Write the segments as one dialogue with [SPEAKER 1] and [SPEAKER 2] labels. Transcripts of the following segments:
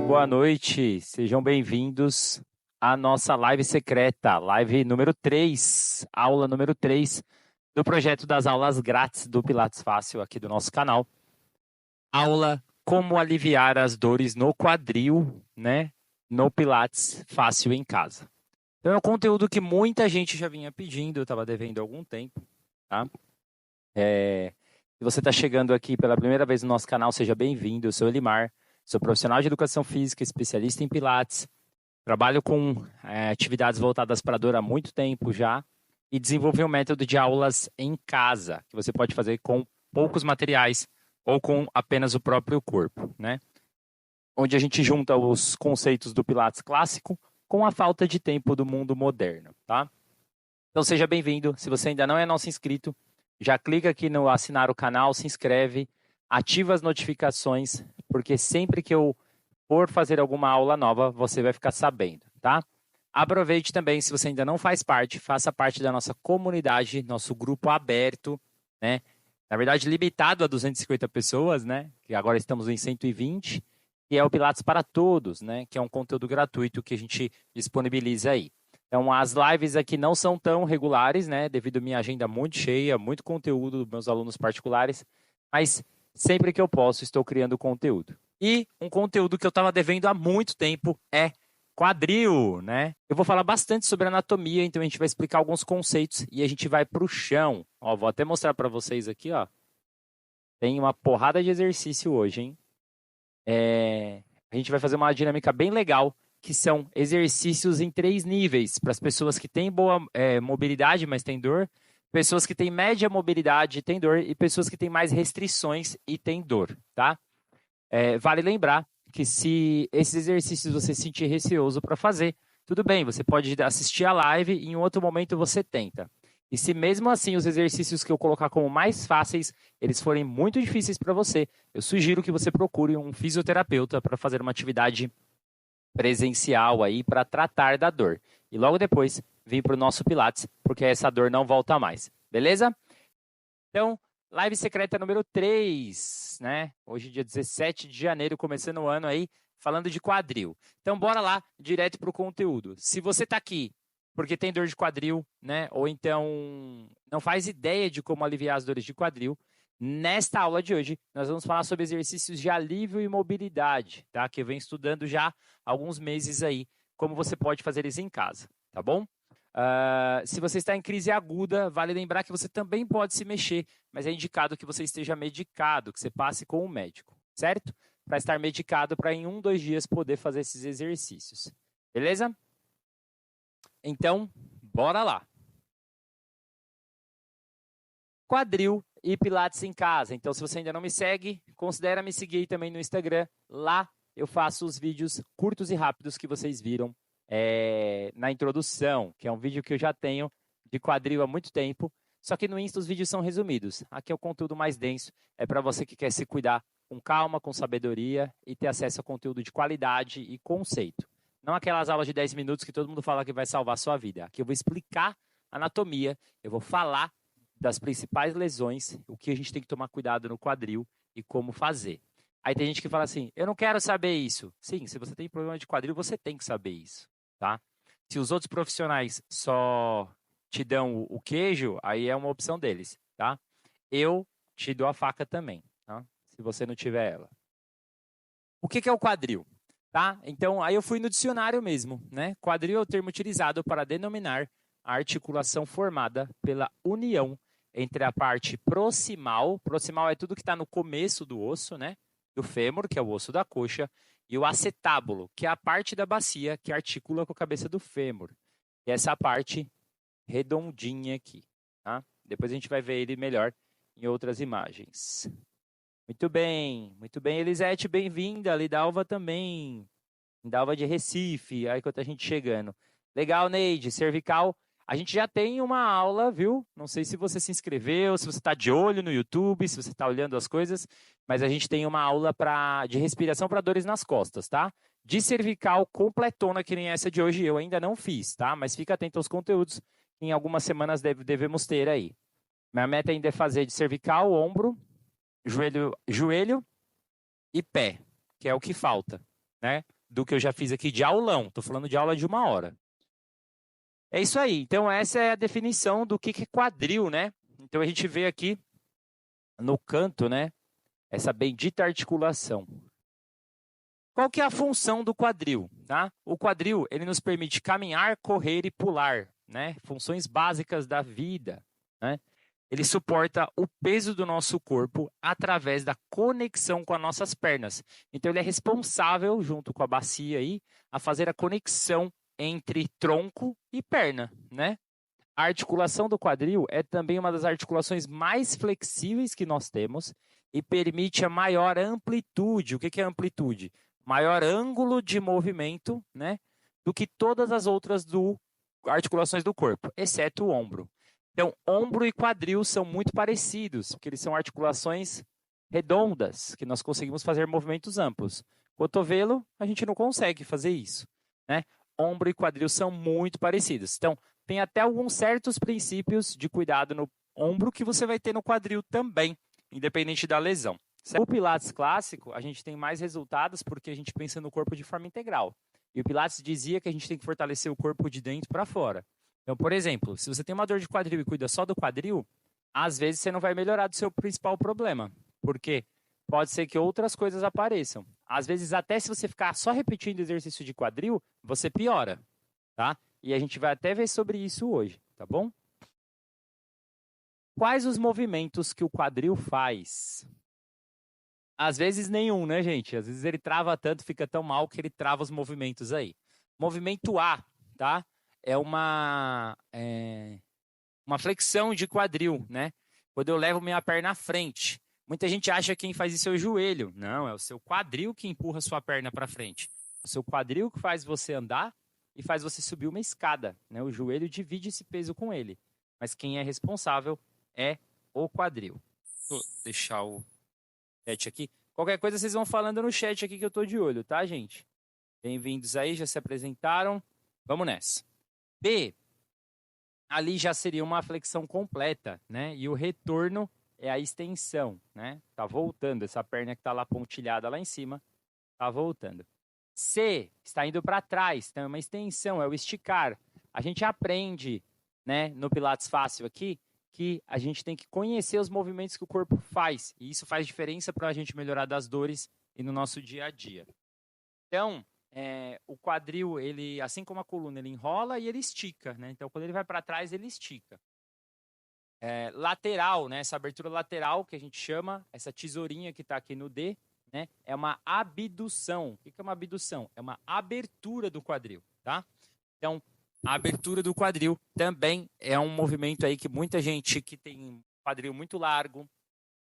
[SPEAKER 1] boa noite. Sejam bem-vindos à nossa live secreta, live número 3, aula número 3 do projeto das aulas grátis do Pilates Fácil aqui do nosso canal. Aula Como aliviar as dores no quadril, né? No Pilates Fácil em casa. Então é um conteúdo que muita gente já vinha pedindo, eu estava devendo há algum tempo, tá? Se você está chegando aqui pela primeira vez no nosso canal, seja bem-vindo. Eu sou Elimar, sou profissional de educação física, especialista em Pilates, trabalho com atividades voltadas para a dor há muito tempo já e desenvolvi um método de aulas em casa, que você pode fazer com poucos materiais ou com apenas o próprio corpo, né? Onde a gente junta os conceitos do Pilates clássico com a falta de tempo do mundo moderno, tá? Então seja bem-vindo. Se você ainda não é nosso inscrito, já clica aqui no assinar o canal, se inscreve, ativa as notificações, porque sempre que eu for fazer alguma aula nova, você vai ficar sabendo, tá? Aproveite também, se você ainda não faz parte, faça parte da nossa comunidade, nosso grupo aberto, né? Na verdade, limitado a 250 pessoas, né? Que agora estamos em 120, e é o Pilates para Todos, né? Que é um conteúdo gratuito que a gente disponibiliza aí. Então, as lives aqui não são tão regulares, né? Devido à minha agenda muito cheia, muito conteúdo dos meus alunos particulares, mas sempre que eu posso, estou criando conteúdo. E um conteúdo que eu estava devendo há muito tempo é quadril, né? Eu vou falar bastante sobre anatomia, então a gente vai explicar alguns conceitos e a gente vai para o chão. Ó, vou até mostrar para vocês aqui, ó. Tem uma porrada de exercício hoje, hein? A gente vai fazer uma dinâmica bem legal, que são exercícios em 3 níveis, para as pessoas que têm boa mobilidade, mas têm dor, pessoas que têm média mobilidade e têm dor, e pessoas que têm mais restrições e têm dor, tá? Vale lembrar que se esses exercícios você se sentir receoso para fazer, tudo bem, você pode assistir a live e em outro momento você tenta. E se mesmo assim os exercícios que eu colocar como mais fáceis, eles forem muito difíceis para você, eu sugiro que você procure um fisioterapeuta para fazer uma atividade presencial aí para tratar da dor. E logo depois vir para o nosso Pilates, porque essa dor não volta mais. Beleza? Então, live secreta número 3, né? Hoje, dia 17 de janeiro, começando o ano aí, falando de quadril. Então, bora lá, direto para o conteúdo. Se você está aqui porque tem dor de quadril, né? Ou então não faz ideia de como aliviar as dores de quadril, nesta aula de hoje, nós vamos falar sobre exercícios de alívio e mobilidade, tá? Que eu venho estudando já há alguns meses aí, como você pode fazer isso em casa, tá bom? Se você está em crise aguda, vale lembrar que você também pode se mexer, mas é indicado que você esteja medicado, que você passe com o médico, certo? Para estar medicado, para em 1, 2 dias poder fazer esses exercícios. Beleza? Então, bora lá. Quadril e Pilates em casa. Então, se você ainda não me segue, considere me seguir também no Instagram. Lá eu faço os vídeos curtos e rápidos que vocês viram na introdução, que é um vídeo que eu já tenho de quadril há muito tempo. Só que no Insta os vídeos são resumidos. Aqui é o conteúdo mais denso. É para você que quer se cuidar com calma, com sabedoria e ter acesso a conteúdo de qualidade e conceito. Não aquelas aulas de 10 minutos que todo mundo fala que vai salvar a sua vida. Aqui eu vou explicar anatomia, eu vou falar das principais lesões, o que a gente tem que tomar cuidado no quadril e como fazer. Aí tem gente que fala assim, eu não quero saber isso. Sim, se você tem problema de quadril, você tem que saber isso, tá? Se os outros profissionais só te dão o queijo, aí é uma opção deles, tá? Eu te dou a faca também, tá? Se você não tiver ela. O que é o quadril? Tá? Então, aí eu fui no dicionário mesmo, né? Quadril é o termo utilizado para denominar a articulação formada pela união entre a parte proximal é tudo que está no começo do osso, né? Do fêmur, que é o osso da coxa, e o acetábulo, que é a parte da bacia que articula com a cabeça do fêmur. E essa parte redondinha aqui, tá? Depois a gente vai ver ele melhor em outras imagens. Muito bem, Elisete, bem-vinda, Lidalva também, Lidalva de Recife, aí quanta gente chegando. Legal, Neide, cervical, a gente já tem uma aula, viu? Não sei se você se inscreveu, se você está de olho no YouTube, se você está olhando as coisas, mas a gente tem uma aula de respiração para dores nas costas, tá? De cervical completona, que nem essa de hoje, eu ainda não fiz, tá? Mas fica atento aos conteúdos, que em algumas semanas devemos ter aí. Minha meta ainda é fazer de cervical, ombro, joelho e pé, que é o que falta, né? do que eu já fiz aqui de aulão. Estou falando de aula de 1 hora. É isso aí. Então, essa é a definição do que é quadril, né? Então, a gente vê aqui no canto, né? Essa bendita articulação. Qual que é a função do quadril, tá? O quadril, ele nos permite caminhar, correr e pular, né? Funções básicas da vida, né? Ele suporta o peso do nosso corpo através da conexão com as nossas pernas. Então, ele é responsável, junto com a bacia aí, a fazer a conexão entre tronco e perna, né? A articulação do quadril é também uma das articulações mais flexíveis que nós temos e permite a maior amplitude. O que é amplitude? Maior ângulo de movimento, né? Do que todas as outras articulações do corpo, exceto o ombro. Então, ombro e quadril são muito parecidos, porque eles são articulações redondas, que nós conseguimos fazer movimentos amplos. Cotovelo, a gente não consegue fazer isso, né? Ombro e quadril são muito parecidos. Então, tem até alguns certos princípios de cuidado no ombro que você vai ter no quadril também, independente da lesão. O Pilates clássico, a gente tem mais resultados porque a gente pensa no corpo de forma integral. E o Pilates dizia que a gente tem que fortalecer o corpo de dentro para fora. Então, por exemplo, se você tem uma dor de quadril e cuida só do quadril, às vezes você não vai melhorar do seu principal problema. Porque pode ser que outras coisas apareçam. Às vezes, até se você ficar só repetindo exercício de quadril, você piora, tá? E a gente vai até ver sobre isso hoje, tá bom? Quais os movimentos que o quadril faz? Às vezes nenhum, né, gente? Às vezes ele trava tanto, fica tão mal que ele trava os movimentos aí. Movimento A, tá? É uma flexão de quadril, né? Quando eu levo minha perna à frente. Muita gente acha que quem faz isso é o joelho. Não, é o seu quadril que empurra a sua perna para frente. O seu quadril que faz você andar e faz você subir uma escada, né? O joelho divide esse peso com ele. Mas quem é responsável é o quadril. Vou deixar o chat aqui. Qualquer coisa vocês vão falando no chat aqui que eu tô de olho, tá, gente? Bem-vindos aí, já se apresentaram. Vamos nessa. B, ali já seria uma flexão completa, né? E o retorno é a extensão, né? Tá voltando, essa perna que tá lá pontilhada lá em cima, tá voltando. C, está indo para trás, então é uma extensão, é o esticar. A gente aprende, né, no Pilates Fácil aqui, que a gente tem que conhecer os movimentos que o corpo faz. E isso faz diferença para a gente melhorar das dores e no nosso dia a dia. Então, o quadril, ele, assim como a coluna, ele enrola e ele estica, né? Então, quando ele vai para trás, ele estica. Lateral, né? Essa abertura lateral que a gente chama, essa tesourinha que está aqui no D, né? É uma abdução. O que é uma abdução? É uma abertura do quadril, tá? Então, a abertura do quadril também é um movimento aí que muita gente que tem quadril muito largo,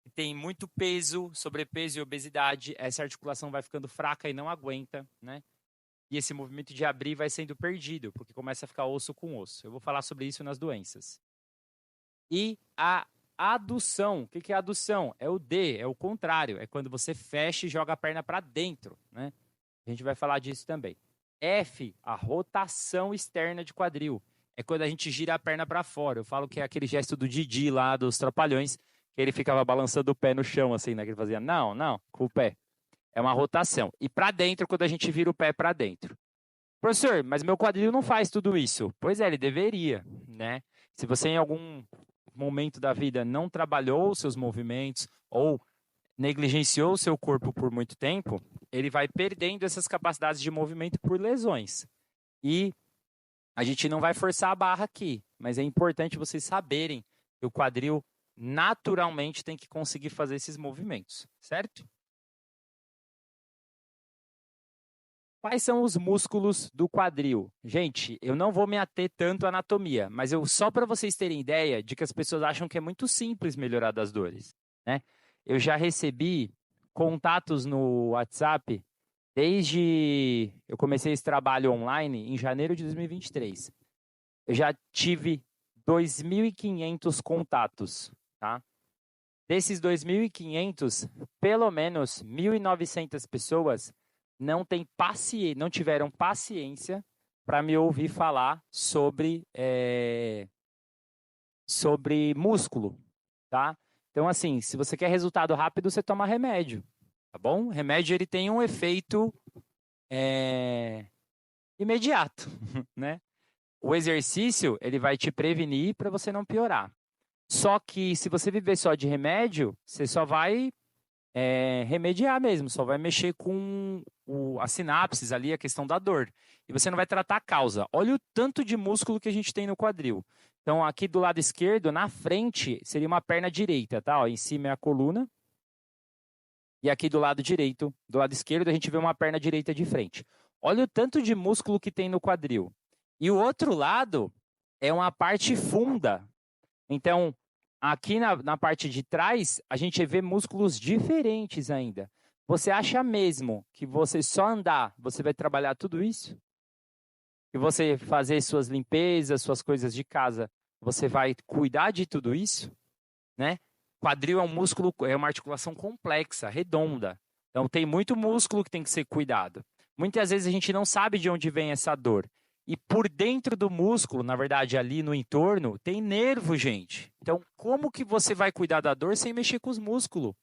[SPEAKER 1] que tem muito peso, sobrepeso e obesidade, essa articulação vai ficando fraca e não aguenta, né? E esse movimento de abrir vai sendo perdido, porque começa a ficar osso com osso. Eu vou falar sobre isso nas doenças. E a adução, o que é adução? É o D, é o contrário, é quando você fecha e joga a perna para dentro, né? A gente vai falar disso também. F, a rotação externa de quadril. É quando a gente gira a perna para fora. Eu falo que é aquele gesto do Didi lá, dos Trapalhões, que ele ficava balançando o pé no chão, assim, né? Que ele fazia, não, com o pé. É uma rotação. E para dentro, quando a gente vira o pé para dentro. Professor, mas meu quadril não faz tudo isso. Pois é, ele deveria, né? Se você em algum momento da vida não trabalhou os seus movimentos ou negligenciou o seu corpo por muito tempo, ele vai perdendo essas capacidades de movimento por lesões. E a gente não vai forçar a barra aqui, mas é importante vocês saberem que o quadril naturalmente tem que conseguir fazer esses movimentos, certo? Quais são os músculos do quadril? Gente, eu não vou me ater tanto à anatomia, mas só para vocês terem ideia de que as pessoas acham que é muito simples melhorar das dores, né? Eu já recebi contatos no WhatsApp desde eu comecei esse trabalho online em janeiro de 2023. Eu já tive 2.500 contatos, tá? Desses 2.500, pelo menos 1.900 pessoas não tiveram paciência para me ouvir falar sobre músculo, tá? Então, assim, se você quer resultado rápido, você toma remédio, tá bom? Remédio, ele tem um efeito imediato, né? O exercício, ele vai te prevenir para você não piorar. Só que se você viver só de remédio, você só vai remediar mesmo, só vai mexer com as sinapses ali, a questão da dor. E você não vai tratar a causa. Olha o tanto de músculo que a gente tem no quadril. Então, aqui do lado esquerdo, na frente, seria uma perna direita, tá? Ó, em cima é a coluna. E aqui do lado direito, do lado esquerdo, a gente vê uma perna direita de frente. Olha o tanto de músculo que tem no quadril. E o outro lado é uma parte funda. Então, aqui na parte de trás, a gente vê músculos diferentes ainda. Você acha mesmo que você só andar, você vai trabalhar tudo isso? Que você fazer suas limpezas, suas coisas de casa, você vai cuidar de tudo isso? Né? Quadril é um músculo, é uma articulação complexa, redonda. Então tem muito músculo que tem que ser cuidado. Muitas vezes a gente não sabe de onde vem essa dor. E por dentro do músculo, na verdade ali no entorno, tem nervo, gente. Então como que você vai cuidar da dor sem mexer com os músculos?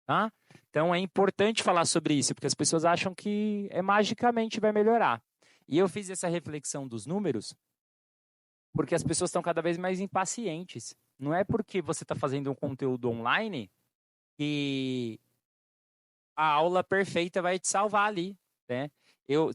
[SPEAKER 1] Tá? Então é importante falar sobre isso, porque as pessoas acham que magicamente vai melhorar. E eu fiz essa reflexão dos números porque as pessoas estão cada vez mais impacientes. Não é porque você está fazendo um conteúdo online que a aula perfeita vai te salvar ali, né?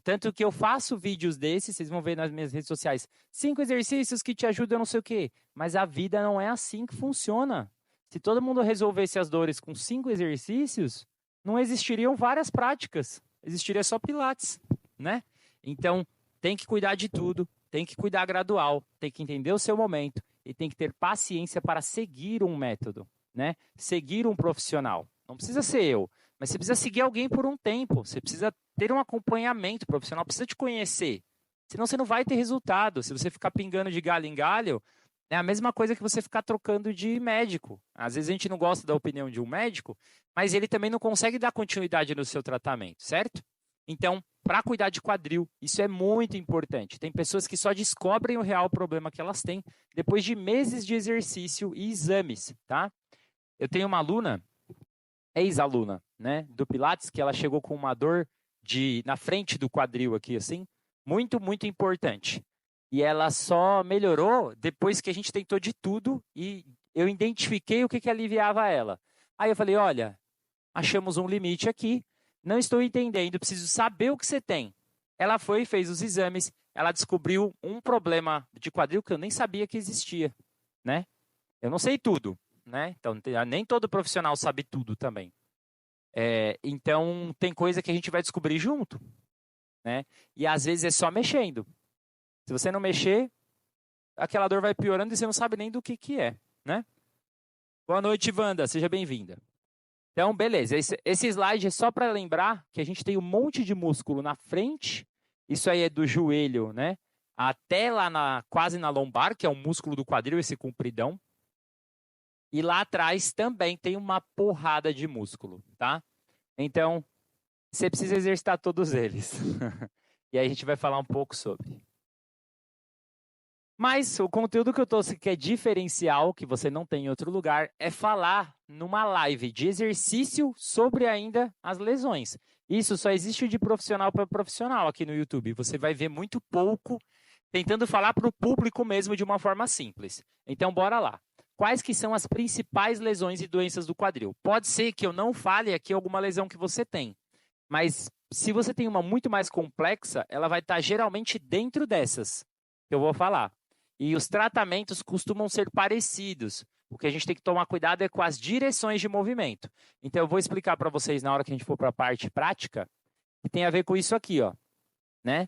[SPEAKER 1] Tanto que eu faço vídeos desses, vocês vão ver nas minhas redes sociais, 5 exercícios que te ajudam não sei o quê. Mas a vida não é assim que funciona. Se todo mundo resolvesse as dores com 5 exercícios, não existiriam várias práticas. Existiria só pilates, né? Então, tem que cuidar de tudo, tem que cuidar gradual, tem que entender o seu momento e tem que ter paciência para seguir um método, né? Seguir um profissional. Não precisa ser eu, mas você precisa seguir alguém por um tempo. Você precisa ter um acompanhamento profissional, precisa te conhecer. Senão você não vai ter resultado. Se você ficar pingando de galho em galho, é a mesma coisa que você ficar trocando de médico. Às vezes a gente não gosta da opinião de um médico, mas ele também não consegue dar continuidade no seu tratamento, certo? Então, para cuidar de quadril, isso é muito importante. Tem pessoas que só descobrem o real problema que elas têm depois de meses de exercício e exames, tá? Eu tenho uma aluna, ex-aluna, né, do Pilates, que ela chegou com uma dor na frente do quadril aqui, assim, muito, muito importante. E ela só melhorou depois que a gente tentou de tudo e eu identifiquei o que aliviava ela. Aí eu falei, olha, achamos um limite aqui, não estou entendendo, preciso saber o que você tem. Ela foi, fez os exames, ela descobriu um problema de quadril que eu nem sabia que existia, né? Eu não sei tudo, né? Então, nem todo profissional sabe tudo também. Então, tem coisa que a gente vai descobrir junto, né? E às vezes é só mexendo. Se você não mexer, aquela dor vai piorando e você não sabe nem do que é, né? Boa noite, Wanda, seja bem-vinda. Então, beleza. Esse slide é só para lembrar que a gente tem um monte de músculo na frente. Isso aí é do joelho, né? Até lá quase na lombar, que é o músculo do quadril, esse compridão. E lá atrás também tem uma porrada de músculo, tá? Então, você precisa exercitar todos eles. E aí a gente vai falar um pouco sobre. Mas o conteúdo que eu trouxe que é diferencial, que você não tem em outro lugar, é falar numa live de exercício sobre ainda as lesões. Isso só existe de profissional para profissional aqui no YouTube. Você vai ver muito pouco tentando falar para o público mesmo de uma forma simples. Então, bora lá. Quais que são as principais lesões e doenças do quadril? Pode ser que eu não fale aqui alguma lesão que você tem, mas se você tem uma muito mais complexa, ela vai estar geralmente dentro dessas que eu vou falar. E os tratamentos costumam ser parecidos. O que a gente tem que tomar cuidado é com as direções de movimento. Então, eu vou explicar para vocês na hora que a gente for para a parte prática, que tem a ver com isso aqui, ó, né?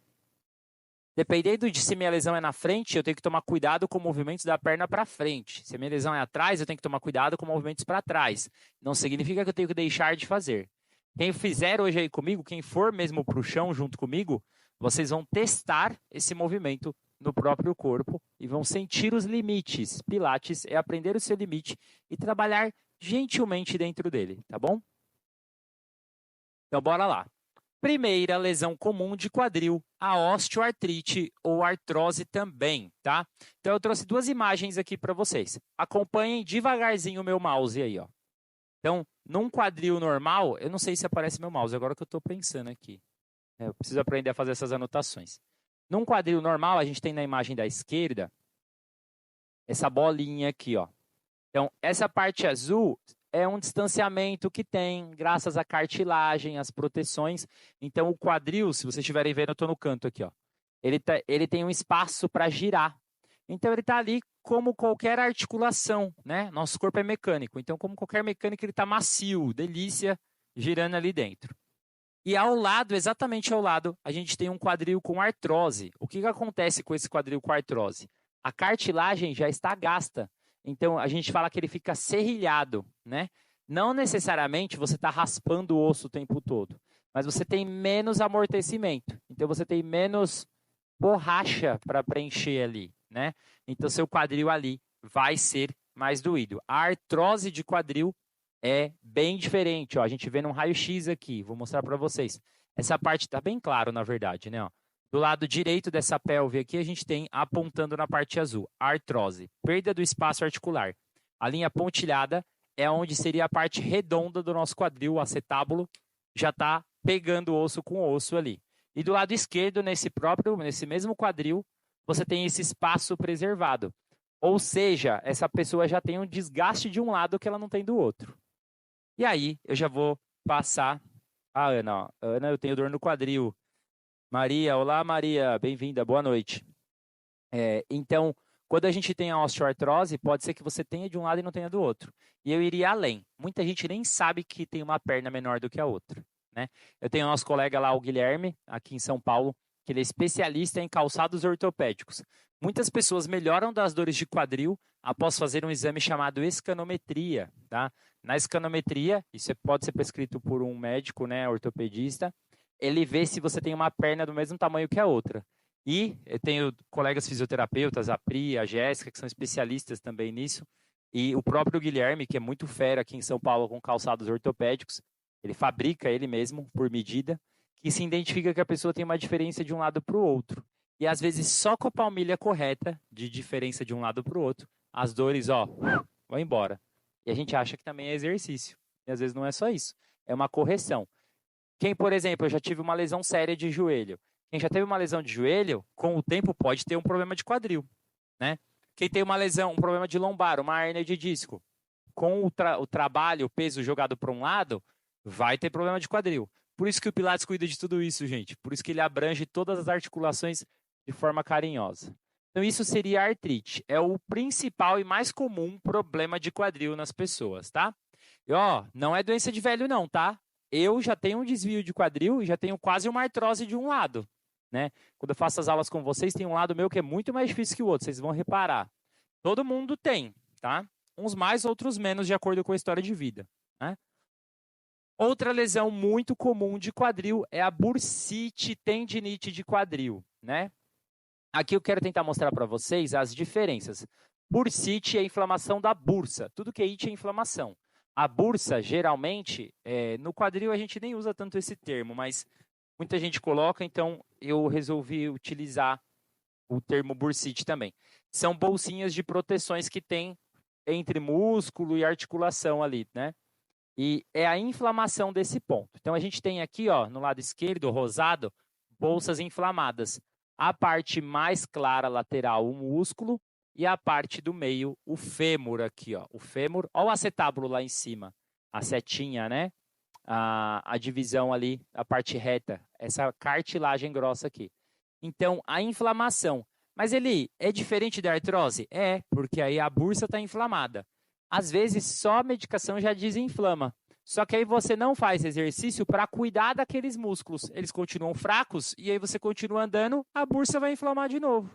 [SPEAKER 1] Dependendo de se minha lesão é na frente, eu tenho que tomar cuidado com movimentos da perna para frente. Se a minha lesão é atrás, eu tenho que tomar cuidado com movimentos para trás. Não significa que eu tenho que deixar de fazer. Quem fizer hoje aí comigo, quem for mesmo para o chão junto comigo, vocês vão testar esse movimento no próprio corpo e vão sentir os limites. Pilates é aprender o seu limite e trabalhar gentilmente dentro dele, tá bom? Então, bora lá. Primeira lesão comum de quadril, a osteoartrite ou artrose também, tá? Então, eu trouxe duas imagens aqui para vocês. Acompanhem devagarzinho o meu mouse aí, ó. Então, num quadril normal, eu não sei se aparece meu mouse, agora que eu estou pensando aqui. Eu preciso aprender a fazer essas anotações. Num quadril normal, a gente tem na imagem da esquerda essa bolinha aqui, ó. Então, essa parte azul é um distanciamento que tem, graças à cartilagem, às proteções. Então, o quadril, se vocês estiverem vendo, eu estou no canto aqui, ó. Ele tem um espaço para girar. Então, ele está ali como qualquer articulação, né? Nosso corpo é mecânico. Então, como qualquer mecânico, ele está macio, delícia, girando ali dentro. E ao lado, exatamente ao lado, a gente tem um quadril com artrose. O que acontece com esse quadril com artrose? A cartilagem já está gasta. Então, a gente fala que ele fica serrilhado, né? Não necessariamente você está raspando o osso o tempo todo, mas você tem menos amortecimento. Então, você tem menos borracha para preencher ali, né? Então, seu quadril ali vai ser mais doído. A artrose de quadril é bem diferente. Ó. A gente vê num raio-x aqui, vou mostrar para vocês. Essa parte está bem claro, na verdade, né? Ó. Do lado direito dessa pelve aqui, a gente tem, apontando na parte azul, artrose, perda do espaço articular. A linha pontilhada é onde seria a parte redonda do nosso quadril, o acetábulo, já está pegando osso com osso ali. E do lado esquerdo, nesse mesmo quadril, você tem esse espaço preservado. Ou seja, essa pessoa já tem um desgaste de um lado que ela não tem do outro. E aí, eu já vou passar a Ana. Ó. Ana, eu tenho dor no quadril. Maria, olá Maria, bem-vinda, boa noite. Então, quando a gente tem a osteoartrose, pode ser que você tenha de um lado e não tenha do outro. E eu iria além. Muita gente nem sabe que tem uma perna menor do que a outra. Né? Eu tenho nosso colega lá, o Guilherme, aqui em São Paulo, que ele é especialista em calçados ortopédicos. Muitas pessoas melhoram das dores de quadril após fazer um exame chamado escanometria. Tá? Na escanometria, isso pode ser prescrito por um médico, né, ortopedista, ele vê se você tem uma perna do mesmo tamanho que a outra. E eu tenho colegas fisioterapeutas, a Pri, a Jéssica, que são especialistas também nisso, e o próprio Guilherme, que é muito fera aqui em São Paulo com calçados ortopédicos, ele fabrica ele mesmo, por medida, que se identifica que a pessoa tem uma diferença de um lado para o outro. E às vezes só com a palmilha correta, de diferença de um lado para o outro, as dores, ó, vão embora. E a gente acha que também é exercício. E às vezes não é só isso, é uma correção. Quem, por exemplo, eu já tive uma lesão séria de joelho. Quem já teve uma lesão de joelho, com o tempo pode ter um problema de quadril, né? Quem tem uma lesão, um problema de lombar, uma hérnia de disco, com o trabalho, o peso jogado para um lado, vai ter problema de quadril. Por isso que o Pilates cuida de tudo isso, gente. Por isso que ele abrange todas as articulações de forma carinhosa. Então, isso seria a artrite. É o principal e mais comum problema de quadril nas pessoas, tá? E, ó, não é doença de velho não, tá? Eu já tenho um desvio de quadril e já tenho quase uma artrose de um lado, né? Quando eu faço as aulas com vocês, tem um lado meu que é muito mais difícil que o outro, vocês vão reparar. Todo mundo tem, tá? Uns mais, outros menos, de acordo com a história de vida, né? Outra lesão muito comum de quadril é a bursite tendinite de quadril, né? Aqui eu quero tentar mostrar para vocês as diferenças. Bursite é a inflamação da bursa. Tudo que é it é inflamação. A bursa, geralmente, no quadril a gente nem usa tanto esse termo, mas muita gente coloca, então eu resolvi utilizar o termo bursite também. São bolsinhas de proteções que tem entre músculo e articulação ali, né? E é a inflamação desse ponto. Então, a gente tem aqui, ó, no lado esquerdo, rosado, bolsas inflamadas. A parte mais clara lateral, o músculo, e a parte do meio, o fêmur aqui, ó. O fêmur, ó o acetábulo lá em cima, a setinha, né? A divisão ali, a parte reta, essa cartilagem grossa aqui. Então, a inflamação. Mas ele é diferente da artrose? É, porque aí a bursa está inflamada. Às vezes, só a medicação já desinflama. Só que aí você não faz exercício para cuidar daqueles músculos. Eles continuam fracos e aí você continua andando, a bursa vai inflamar de novo.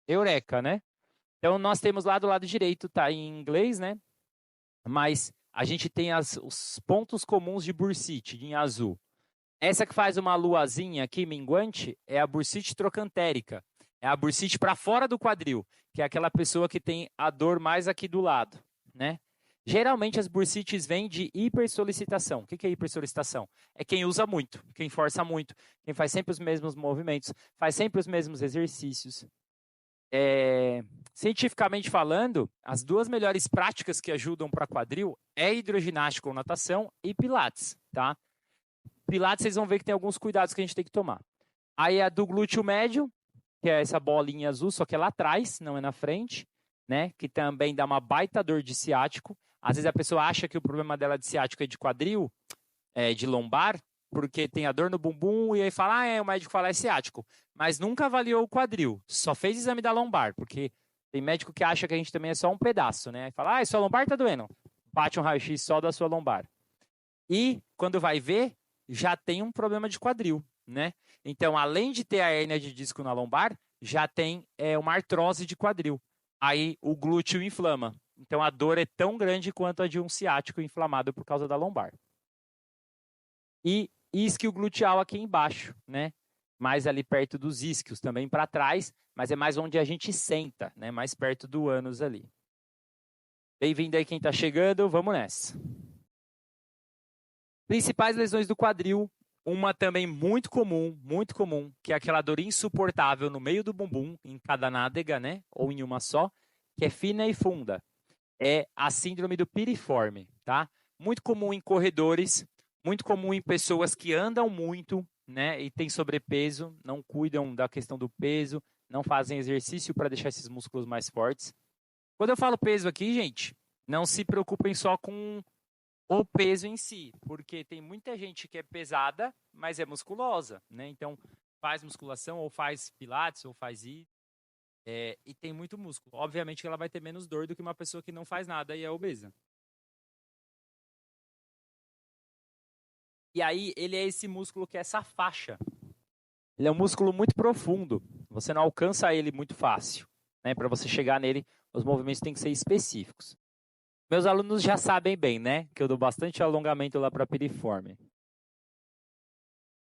[SPEAKER 1] Eureka, né? Então, nós temos lá do lado direito, tá em inglês, né? Mas a gente tem os pontos comuns de bursite, em azul. Essa que faz uma luazinha aqui, minguante, é a bursite trocantérica. É a bursite para fora do quadril, que é aquela pessoa que tem a dor mais aqui do lado, né? Geralmente as bursites vêm de hipersolicitação. O que é hipersolicitação? É quem usa muito, quem força muito, quem faz sempre os mesmos movimentos, faz sempre os mesmos exercícios. Cientificamente falando, as duas melhores práticas que ajudam para quadril é hidroginástica ou natação e pilates, tá? Pilates, vocês vão ver que tem alguns cuidados que a gente tem que tomar. Aí a do glúteo médio, que é essa bolinha azul, só que é lá atrás, não é na frente, né? Que também dá uma baita dor de ciático. Às vezes a pessoa acha que o problema dela de ciático é de quadril, de lombar, porque tem a dor no bumbum e aí fala, o médico fala é ciático. Mas nunca avaliou o quadril, só fez exame da lombar, porque tem médico que acha que a gente também é só um pedaço, né? Fala, sua lombar tá doendo. Bate um raio-x só da sua lombar. E quando vai ver, já tem um problema de quadril, né? Então, além de ter a hérnia de disco na lombar, já tem uma artrose de quadril. Aí o glúteo inflama. Então, a dor é tão grande quanto a de um ciático inflamado por causa da lombar. E isquio gluteal aqui embaixo, né? Mais ali perto dos isquios, também para trás, mas é mais onde a gente senta, né? Mais perto do ânus ali. Bem-vindo aí quem está chegando, vamos nessa. Principais lesões do quadril, uma também muito comum, que é aquela dor insuportável no meio do bumbum, em cada nádega, né? Ou em uma só, que é fina e funda. É a síndrome do piriforme, tá? Muito comum em corredores, muito comum em pessoas que andam muito, né? E têm sobrepeso, não cuidam da questão do peso, não fazem exercício para deixar esses músculos mais fortes. Quando eu falo peso aqui, gente, não se preocupem só com o peso em si, porque tem muita gente que é pesada, mas é musculosa, né? Então, faz musculação, ou faz pilates, ou faz isso, e tem muito músculo. Obviamente que ela vai ter menos dor do que uma pessoa que não faz nada e é obesa. E aí, ele é esse músculo que é essa faixa. Ele é um músculo muito profundo. Você não alcança ele muito fácil, né? Para você chegar nele, os movimentos têm que ser específicos. Meus alunos já sabem bem, né? Que eu dou bastante alongamento lá para piriforme.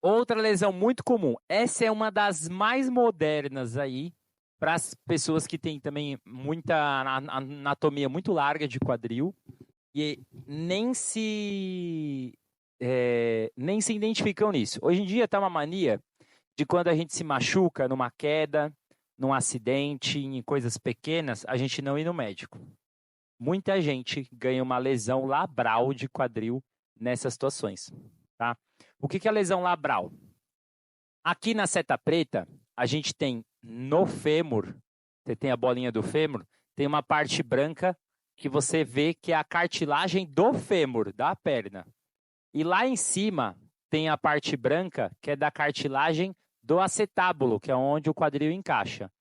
[SPEAKER 1] Outra lesão muito comum. Essa é uma das mais modernas aí, para as pessoas que têm também muita anatomia muito larga de quadril e nem se identificam nisso. Hoje em dia está uma mania de quando a gente se machuca numa queda, num acidente, em coisas pequenas, a gente não ir no médico. Muita gente ganha uma lesão labral de quadril nessas situações, tá? O que é a lesão labral? Aqui na seta preta, a gente tem no fêmur, você tem a bolinha do fêmur, tem uma parte branca que você vê que é a cartilagem do fêmur, da perna. E lá em cima tem a parte branca que é da cartilagem do acetábulo, que é onde o quadril encaixa.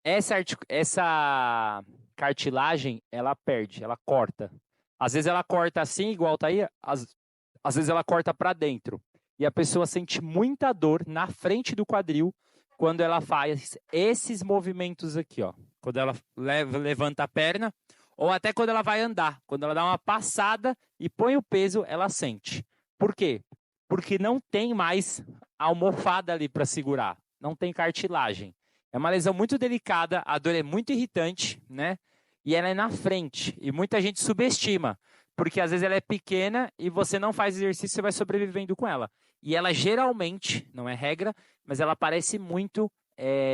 [SPEAKER 1] Essa cartilagem, ela perde, ela corta. Às vezes ela corta assim, igual tá aí, às vezes ela corta para dentro. E a pessoa sente muita dor na frente do quadril quando ela faz esses movimentos aqui, ó. Quando ela levanta a perna, ou até quando ela vai andar. Quando ela dá uma passada e põe o peso, ela sente. Por quê? Porque não tem mais a almofada ali para segurar. Não tem cartilagem. É uma lesão muito delicada, a dor é muito irritante, né? E ela é na frente. E muita gente subestima, porque às vezes ela é pequena e você não faz exercício, você vai sobrevivendo com ela. E ela geralmente, não é regra, mas ela aparece muito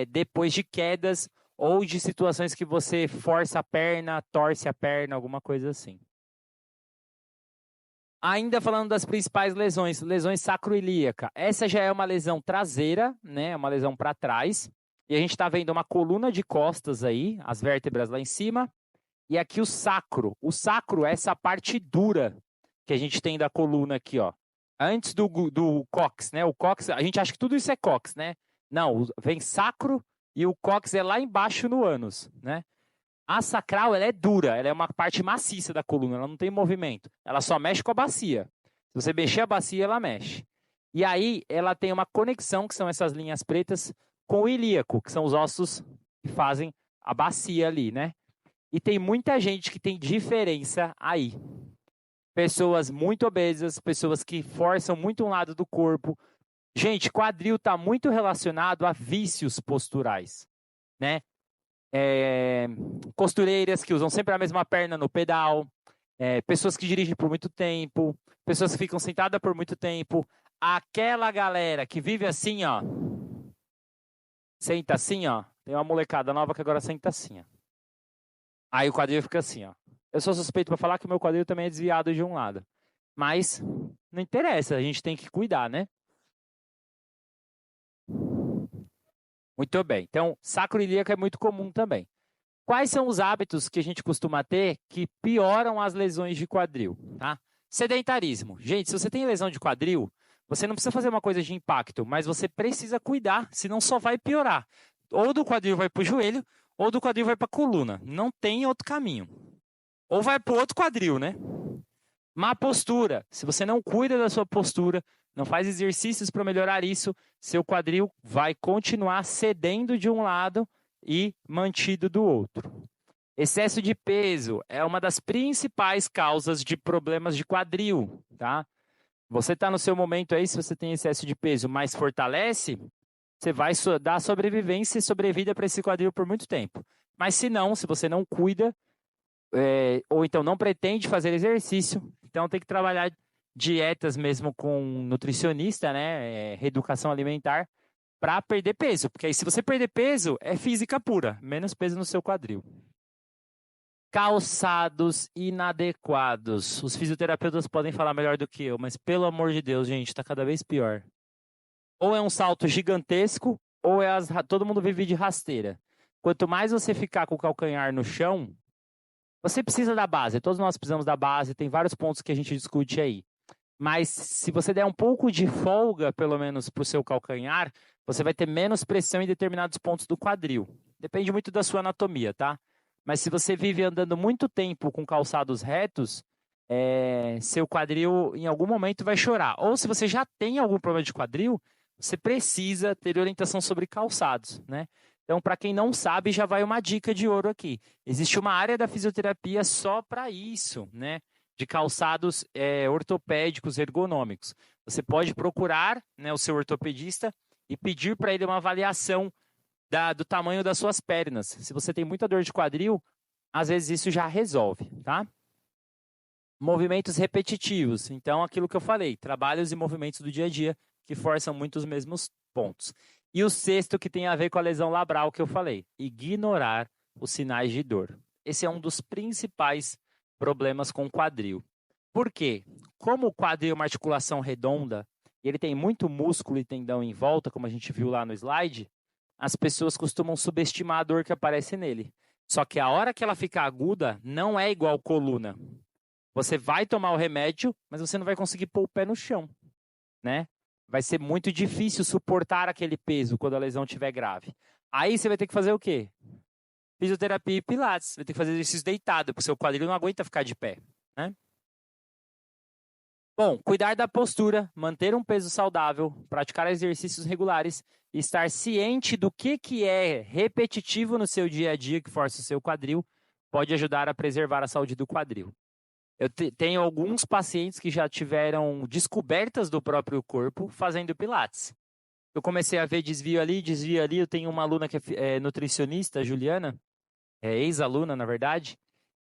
[SPEAKER 1] depois de quedas ou de situações que você força a perna, torce a perna, alguma coisa assim. Ainda falando das principais lesões sacroiliaca. Essa já é uma lesão traseira, né? Uma lesão para trás. E a gente está vendo uma coluna de costas aí, as vértebras lá em cima. E aqui o sacro. O sacro é essa parte dura que a gente tem da coluna aqui, ó. Antes do cóccix, né? O cóccix, a gente acha que tudo isso é cóccix, né? Não, vem sacro e o cóccix é lá embaixo no ânus, né? A sacral, ela é dura, ela é uma parte maciça da coluna, ela não tem movimento. Ela só mexe com a bacia. Se você mexer a bacia, ela mexe. E aí, ela tem uma conexão, que são essas linhas pretas, com o ilíaco, que são os ossos que fazem a bacia ali, né? E tem muita gente que tem diferença aí. Pessoas muito obesas, pessoas que forçam muito um lado do corpo. Gente, quadril está muito relacionado a vícios posturais, né? Costureiras que usam sempre a mesma perna no pedal, pessoas que dirigem por muito tempo, pessoas que ficam sentadas por muito tempo. Aquela galera que vive assim, ó, senta assim, ó. Tem uma molecada nova que agora senta assim, ó. Aí o quadril fica assim, ó. Eu sou suspeito para falar que o meu quadril também é desviado de um lado. Mas não interessa, a gente tem que cuidar, né? Muito bem. Então, sacro ilíaco é muito comum também. Quais são os hábitos que a gente costuma ter que pioram as lesões de quadril, tá? Sedentarismo. Gente, se você tem lesão de quadril, você não precisa fazer uma coisa de impacto, mas você precisa cuidar, senão só vai piorar. Ou do quadril vai para o joelho, ou do quadril vai para a coluna. Não tem outro caminho. Ou vai para o outro quadril, né? Má postura. Se você não cuida da sua postura, não faz exercícios para melhorar isso, seu quadril vai continuar cedendo de um lado e mantido do outro. Excesso de peso é uma das principais causas de problemas de quadril, tá? Você está no seu momento aí, se você tem excesso de peso, mas fortalece, você vai dar sobrevivência e sobrevida para esse quadril por muito tempo. Mas se não, se você não cuida, ou então não pretende fazer exercício, então tem que trabalhar dietas mesmo com nutricionista, né? Reeducação alimentar, para perder peso. Porque aí, se você perder peso, é física pura, menos peso no seu quadril. Calçados inadequados. Os fisioterapeutas podem falar melhor do que eu, mas pelo amor de Deus, gente, está cada vez pior. Ou é um salto gigantesco, ou todo mundo vive de rasteira. Quanto mais você ficar com o calcanhar no chão, você precisa da base. Todos nós precisamos da base. Tem vários pontos que a gente discute aí. Mas se você der um pouco de folga, pelo menos, para o seu calcanhar, você vai ter menos pressão em determinados pontos do quadril. Depende muito da sua anatomia, tá? Mas se você vive andando muito tempo com calçados retos, seu quadril em algum momento vai chorar. Ou se você já tem algum problema de quadril, você precisa ter orientação sobre calçados, né? Então, para quem não sabe, já vai uma dica de ouro aqui. Existe uma área da fisioterapia só para isso, né? De calçados ortopédicos ergonômicos. Você pode procurar, né, o seu ortopedista e pedir para ele uma avaliação do tamanho das suas pernas. Se você tem muita dor de quadril, às vezes isso já resolve, tá? Movimentos repetitivos. Então, aquilo que eu falei, trabalhos e movimentos do dia a dia que forçam muito os mesmos pontos. E o sexto, que tem a ver com a lesão labral que eu falei, ignorar os sinais de dor. Esse é um dos principais problemas com o quadril. Por quê? Como o quadril é uma articulação redonda, e ele tem muito músculo e tendão em volta, como a gente viu lá no slide, as pessoas costumam subestimar a dor que aparece nele. Só que a hora que ela fica aguda, não é igual coluna. Você vai tomar o remédio, mas você não vai conseguir pôr o pé no chão, né? Vai ser muito difícil suportar aquele peso quando a lesão estiver grave. Aí você vai ter que fazer o quê? Fisioterapia e pilates. Vai ter que fazer exercício deitado, porque o seu quadril não aguenta ficar de pé, né? Bom, cuidar da postura, manter um peso saudável, praticar exercícios regulares e estar ciente do que é repetitivo no seu dia a dia que força o seu quadril pode ajudar a preservar a saúde do quadril. Eu tenho alguns pacientes que já tiveram descobertas do próprio corpo fazendo pilates. Eu comecei a ver desvio ali. Eu tenho uma aluna que é nutricionista, a Juliana, ex-aluna, na verdade.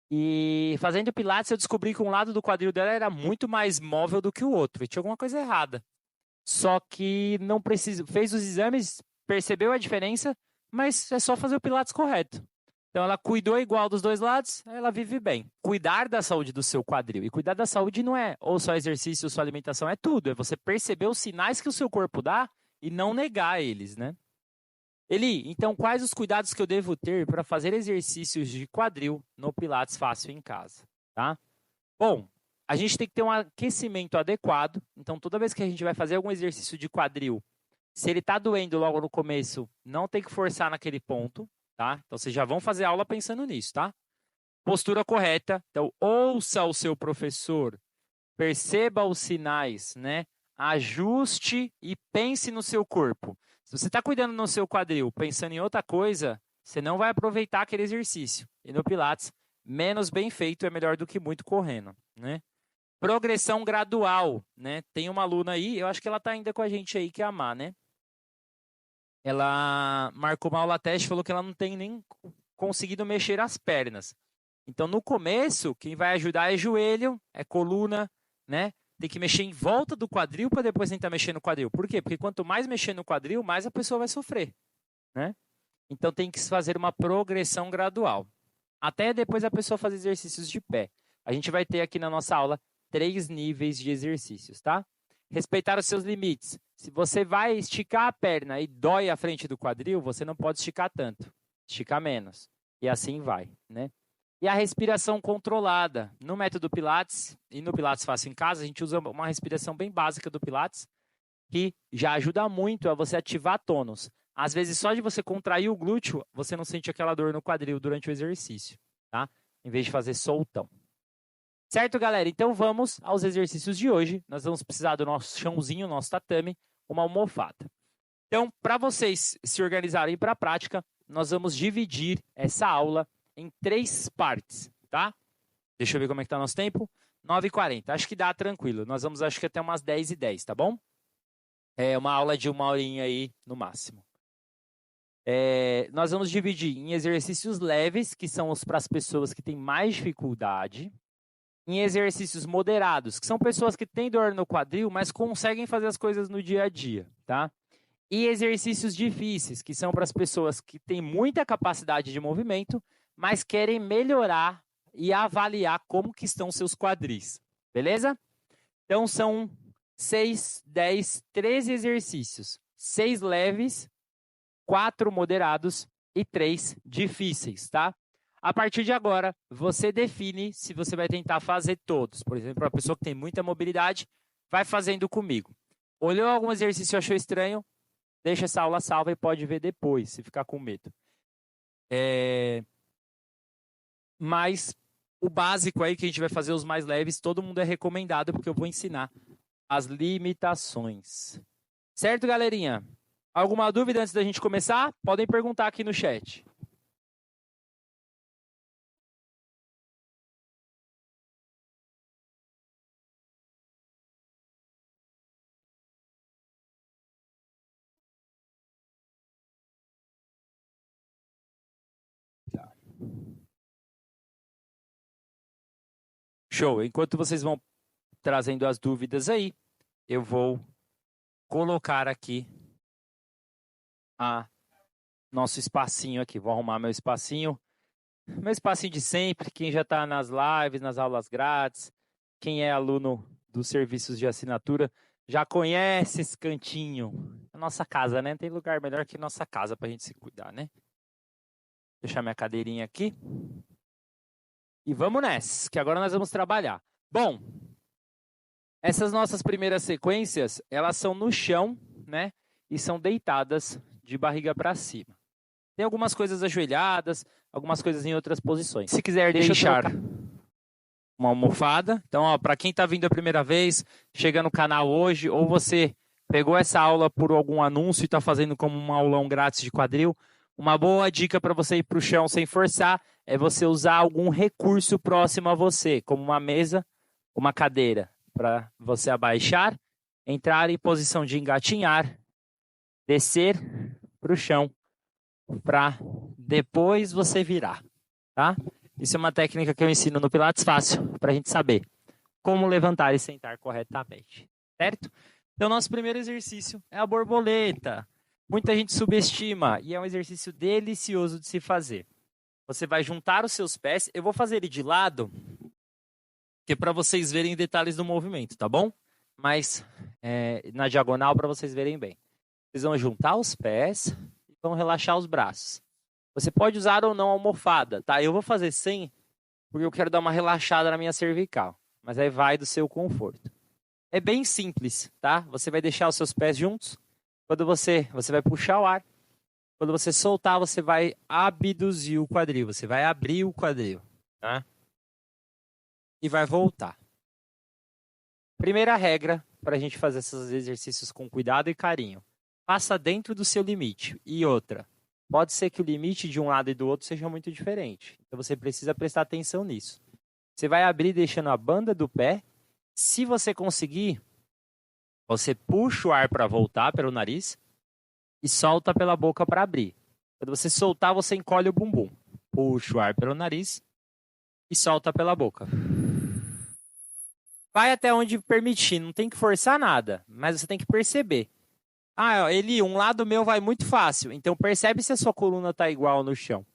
[SPEAKER 1] E fazendo pilates, eu descobri que um lado do quadril dela era muito mais móvel do que o outro. E tinha alguma coisa errada. Só que não precisa. Fez os exames, percebeu a diferença, mas é só fazer o pilates correto. Então, ela cuidou igual dos dois lados, ela vive bem. Cuidar da saúde do seu quadril. E cuidar da saúde não é ou só exercício ou só alimentação, é tudo. É você perceber os sinais que o seu corpo dá e não negar eles, né? Eli, então quais os cuidados que eu devo ter para fazer exercícios de quadril no Pilates Fácil em casa, tá? Bom, a gente tem que ter um aquecimento adequado. Então, toda vez que a gente vai fazer algum exercício de quadril, se ele está doendo logo no começo, não tem que forçar naquele ponto, tá? Então, vocês já vão fazer aula pensando nisso, tá? Postura correta. Então, ouça o seu professor, perceba os sinais, né? Ajuste e pense no seu corpo. Se você está cuidando no seu quadril, pensando em outra coisa, você não vai aproveitar aquele exercício. E no Pilates, menos bem feito é melhor do que muito correndo, né? Progressão gradual, né? Tem uma aluna aí, eu acho que ela está ainda com a gente aí, que é a Má, né? Ela marcou uma aula teste, falou que ela não tem nem conseguido mexer as pernas. Então, no começo, quem vai ajudar é joelho, é coluna, né? Tem que mexer em volta do quadril para depois tentar mexer no quadril. Por quê? Porque quanto mais mexer no quadril, mais a pessoa vai sofrer, né? Então, tem que fazer uma progressão gradual. Até depois a pessoa fazer exercícios de pé. A gente vai ter aqui na nossa aula 3 níveis de exercícios, tá? Respeitar os seus limites. Se você vai esticar a perna e dói a frente do quadril, você não pode esticar tanto. Estica menos. E assim vai, né? E a respiração controlada. No método Pilates e no Pilates Fácil em Casa, a gente usa uma respiração bem básica do Pilates, que já ajuda muito a você ativar tônus. Às vezes, só de você contrair o glúteo, você não sente aquela dor no quadril durante o exercício, tá? Em vez de fazer soltão. Certo, galera? Então, vamos aos exercícios de hoje. Nós vamos precisar do nosso chãozinho, nosso tatame, uma almofada. Então, para vocês se organizarem para a prática, nós vamos dividir essa aula em 3 partes, tá? Deixa eu ver como é que tá o nosso tempo. 9h40. Acho que dá tranquilo. Nós vamos, acho que até umas 10h10, tá bom? É uma aula de 1 horinha aí no máximo. Nós vamos dividir em exercícios leves, que são os para as pessoas que têm mais dificuldade, em exercícios moderados, que são pessoas que têm dor no quadril, mas conseguem fazer as coisas no dia a dia, tá? E exercícios difíceis, que são para as pessoas que têm muita capacidade de movimento, mas querem melhorar e avaliar como que estão seus quadris, beleza? Então, são 6, 10, 13 exercícios. 6 leves, 4 moderados e 3 difíceis, tá? A partir de agora, você define se você vai tentar fazer todos. Por exemplo, para a pessoa que tem muita mobilidade, vai fazendo comigo. Olhou algum exercício e achou estranho? Deixa essa aula salva e pode ver depois, se ficar com medo. Mas o básico aí que a gente vai fazer os mais leves, todo mundo é recomendado, porque eu vou ensinar as limitações. Certo, galerinha? Alguma dúvida antes da gente começar? Podem perguntar aqui no chat. Show. Enquanto vocês vão trazendo as dúvidas aí, eu vou colocar aqui nosso espacinho aqui. Vou arrumar meu espacinho de sempre. Quem já está nas lives, nas aulas grátis, quem é aluno dos serviços de assinatura, já conhece esse cantinho. A nossa casa, né? Não tem lugar melhor que nossa casa para a gente se cuidar, né? Deixar minha cadeirinha aqui. E vamos nessa, que agora nós vamos trabalhar. Bom, essas nossas primeiras sequências, elas são no chão, né? E são deitadas de barriga para cima. Tem algumas coisas ajoelhadas, algumas coisas em outras posições. Se quiser deixar uma almofada. Então, para quem está vindo a primeira vez, chega no canal hoje, ou você pegou essa aula por algum anúncio e está fazendo como um aulão grátis de quadril, uma boa dica para você ir para o chão sem forçar é você usar algum recurso próximo a você, como uma mesa, uma cadeira, para você abaixar, entrar em posição de engatinhar, descer para o chão, para depois você virar, tá? Isso é uma técnica que eu ensino no Pilates Fácil, para a gente saber como levantar e sentar corretamente, certo? Então, nosso primeiro exercício é a borboleta. Muita gente subestima e é um exercício delicioso de se fazer. Você vai juntar os seus pés. Eu vou fazer ele de lado, que é para vocês verem detalhes do movimento, tá bom? Mas na diagonal para vocês verem bem. Vocês vão juntar os pés e vão relaxar os braços. Você pode usar ou não a almofada, tá? Eu vou fazer sem, porque eu quero dar uma relaxada na minha cervical. Mas aí vai do seu conforto. É bem simples, tá? Você vai deixar os seus pés juntos. Quando você vai puxar o ar. Quando você soltar, você vai abduzir o quadril. Você vai abrir o quadril, tá? E vai voltar. Primeira regra para a gente fazer esses exercícios com cuidado e carinho. Faça dentro do seu limite. E outra, pode ser que o limite de um lado e do outro seja muito diferente. Então, você precisa prestar atenção nisso. Você vai abrir deixando a banda do pé. Se você conseguir, você puxa o ar para voltar pelo nariz e solta pela boca para abrir. Quando você soltar, você encolhe o bumbum. Puxa o ar pelo nariz e solta pela boca. Vai até onde permitir, não tem que forçar nada, mas você tem que perceber. Um lado meu vai muito fácil, então percebe se a sua coluna está igual no chão.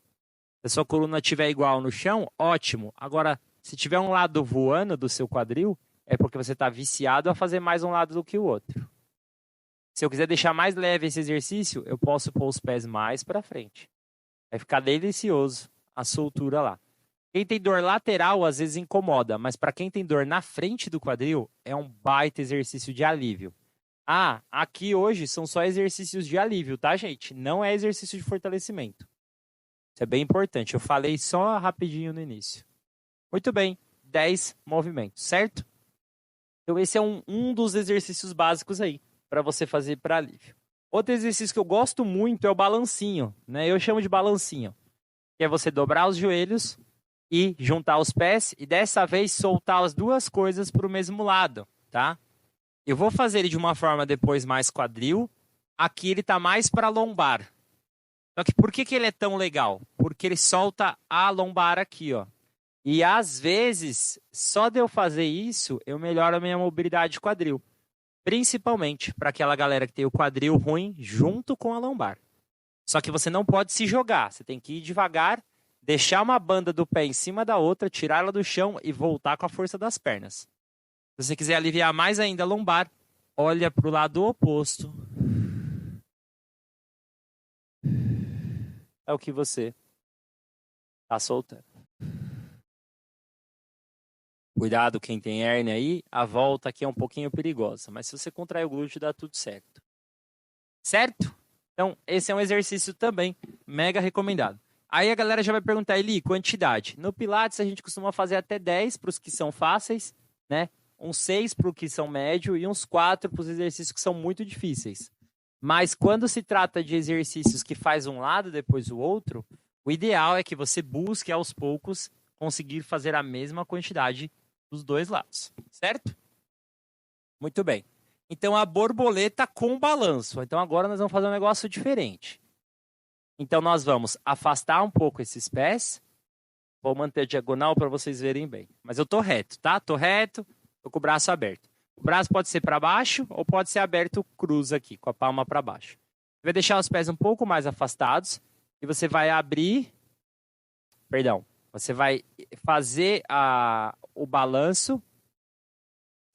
[SPEAKER 1] Se a sua coluna estiver igual no chão, ótimo. Agora, se tiver um lado voando do seu quadril, é porque você está viciado a fazer mais um lado do que o outro. Se eu quiser deixar mais leve esse exercício, eu posso pôr os pés mais para frente. Vai ficar delicioso a soltura lá. Quem tem dor lateral, às vezes incomoda, mas para quem tem dor na frente do quadril, é um baita exercício de alívio. Ah, aqui hoje são só exercícios de alívio, tá, gente? Não é exercício de fortalecimento. Isso é bem importante. Eu falei só rapidinho no início. Muito bem, 10 movimentos, certo? Então esse é um dos exercícios básicos aí, para você fazer para alívio. Outro exercício que eu gosto muito é o balancinho, né? Eu chamo de balancinho, que é você dobrar os joelhos e juntar os pés e dessa vez soltar as duas coisas para o mesmo lado, tá? Eu vou fazer ele de uma forma depois mais quadril. Aqui ele está mais para lombar. Só que por que ele é tão legal? Porque ele solta a lombar aqui, ó. E às vezes, só de eu fazer isso, eu melhoro a minha mobilidade de quadril. Principalmente para aquela galera que tem o quadril ruim junto com a lombar. Só que você não pode se jogar. Você tem que ir devagar, deixar uma banda do pé em cima da outra, tirar ela do chão e voltar com a força das pernas. Se você quiser aliviar mais ainda a lombar, olha para o lado oposto. É o que você está soltando. Cuidado quem tem hérnia aí, a volta aqui é um pouquinho perigosa, mas se você contrair o glúteo dá tudo certo. Certo? Então, esse é um exercício também mega recomendado. Aí a galera já vai perguntar, Eli, quantidade. No Pilates a gente costuma fazer até 10 para os que são fáceis, né? Uns 6 para os que são médio e uns 4 para os exercícios que são muito difíceis. Mas quando se trata de exercícios que faz um lado depois o outro, o ideal é que você busque aos poucos conseguir fazer a mesma quantidade dos dois lados, certo? Muito bem. Então, a borboleta com balanço. Então, agora nós vamos fazer um negócio diferente. Então, nós vamos afastar um pouco esses pés. Vou manter a diagonal para vocês verem bem. Mas eu tô reto, tá? Tô reto, tô com o braço aberto. O braço pode ser para baixo ou pode ser aberto cruz aqui, com a palma para baixo. Você vai deixar os pés um pouco mais afastados e você vai abrir... Perdão. Você vai fazer o balanço,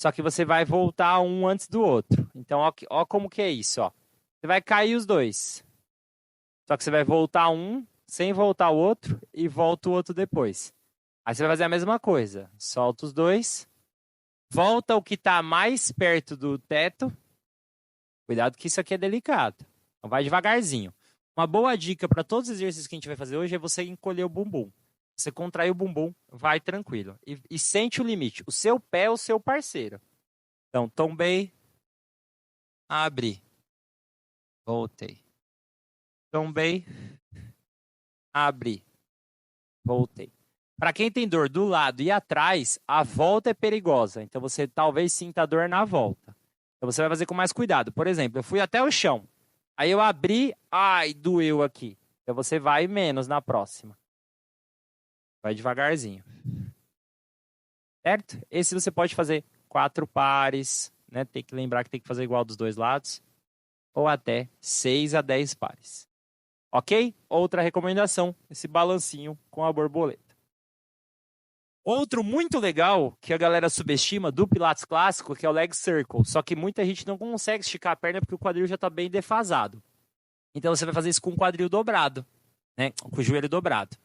[SPEAKER 1] só que você vai voltar um antes do outro. Então, ó como que é isso, ó. Você vai cair os dois. Só que você vai voltar um, sem voltar o outro, e volta o outro depois. Aí você vai fazer a mesma coisa. Solta os dois. Volta o que está mais perto do teto. Cuidado que isso aqui é delicado. Então, vai devagarzinho. Uma boa dica para todos os exercícios que a gente vai fazer hoje é você encolher o bumbum. Você contrai o bumbum, vai tranquilo. E sente o limite. O seu pé é o seu parceiro. Então, tombei, abri, voltei. Tombei, abri, voltei. Para quem tem dor do lado e atrás, a volta é perigosa. Então, você talvez sinta dor na volta. Então, você vai fazer com mais cuidado. Por exemplo, eu fui até o chão. Aí eu abri, ai, doeu aqui. Então, você vai menos na próxima. Vai devagarzinho. Certo? Esse você pode fazer 4 pares, né? Tem que lembrar que tem que fazer igual dos dois lados. Ou até 6 a 10 pares. Ok? Outra recomendação, esse balancinho com a borboleta. Outro muito legal que a galera subestima do Pilates clássico, que é o leg circle. Só que muita gente não consegue esticar a perna porque o quadril já está bem defasado. Então você vai fazer isso com o quadril dobrado, né? Com o joelho dobrado.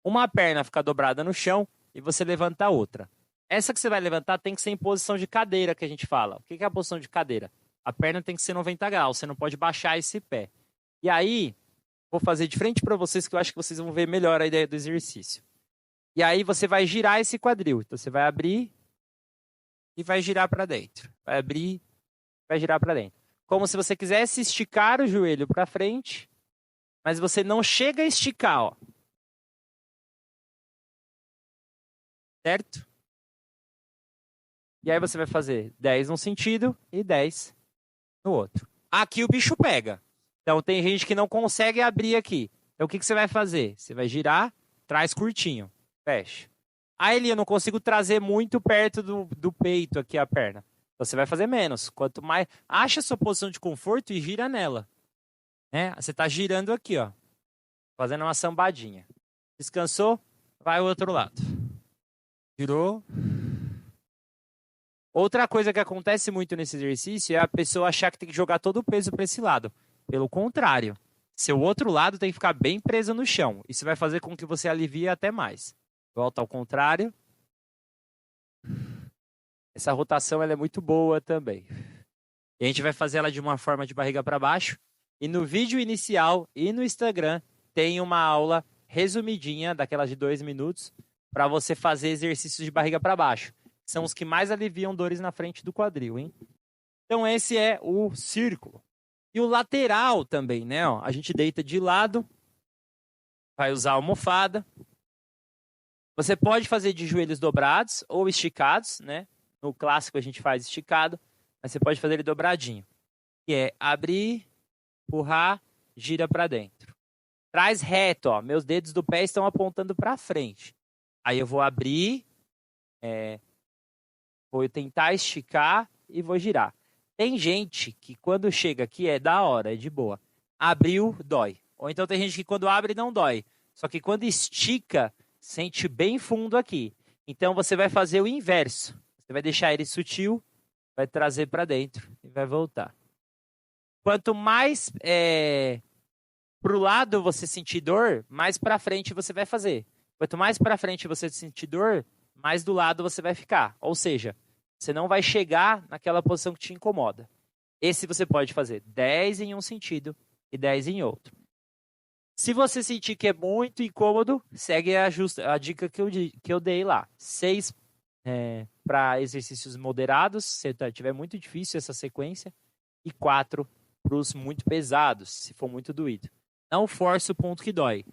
[SPEAKER 1] Uma perna fica dobrada no chão e você levanta a outra. Essa que você vai levantar tem que ser em posição de cadeira, que a gente fala. O que é a posição de cadeira? A perna tem que ser 90 graus, você não pode baixar esse pé. E aí, vou fazer de frente para vocês, que eu acho que vocês vão ver melhor a ideia do exercício. E aí você vai girar esse quadril. Então você vai abrir e vai girar para dentro. Vai abrir, vai girar para dentro. Como se você quisesse esticar o joelho para frente, mas você não chega a esticar, ó. Certo? E aí você vai fazer 10 num sentido e 10 no outro. Aqui o bicho pega. Então tem gente que não consegue abrir aqui. Então o que você vai fazer? Você vai girar, traz curtinho, fecha. Aí Eli, eu não consigo trazer muito perto do peito aqui a perna. Então você vai fazer menos. Quanto mais... Acha a sua posição de conforto e gira nela. Né? Você está girando aqui, ó. Fazendo uma sambadinha. Descansou? Vai ao outro lado. Girou. Outra coisa que acontece muito nesse exercício é a pessoa achar que tem que jogar todo o peso para esse lado. Pelo contrário, seu outro lado tem que ficar bem preso no chão. Isso vai fazer com que você alivie até mais. Volta ao contrário. Essa rotação ela é muito boa também. E a gente vai fazer ela de uma forma de barriga para baixo. E no vídeo inicial e no Instagram tem uma aula resumidinha, daquelas de 2 minutos, para você fazer exercícios de barriga para baixo. São os que mais aliviam dores na frente do quadril, hein? Então esse é o círculo. E o lateral também, né? Ó, a gente deita de lado, vai usar a almofada. Você pode fazer de joelhos dobrados ou esticados, né? No clássico a gente faz esticado, mas você pode fazer ele dobradinho. Que é abrir, empurrar, gira para dentro. Traz reto, ó. Meus dedos do pé estão apontando para frente. Aí eu vou abrir, vou tentar esticar e vou girar. Tem gente que quando chega aqui é da hora, é de boa. Abriu, dói. Ou então tem gente que quando abre não dói. Só que quando estica, sente bem fundo aqui. Então você vai fazer o inverso. Você vai deixar ele sutil, vai trazer para dentro e vai voltar. Quanto mais pro lado você sentir dor, mais para frente você vai fazer. Quanto mais para frente você sentir dor, mais do lado você vai ficar. Ou seja, você não vai chegar naquela posição que te incomoda. Esse você pode fazer 10 em um sentido e 10 em outro. Se você sentir que é muito incômodo, segue a dica que eu dei lá. 6 para exercícios moderados, se tiver muito difícil essa sequência, e 4 para os muito pesados, se for muito doído. Não force o ponto que dói.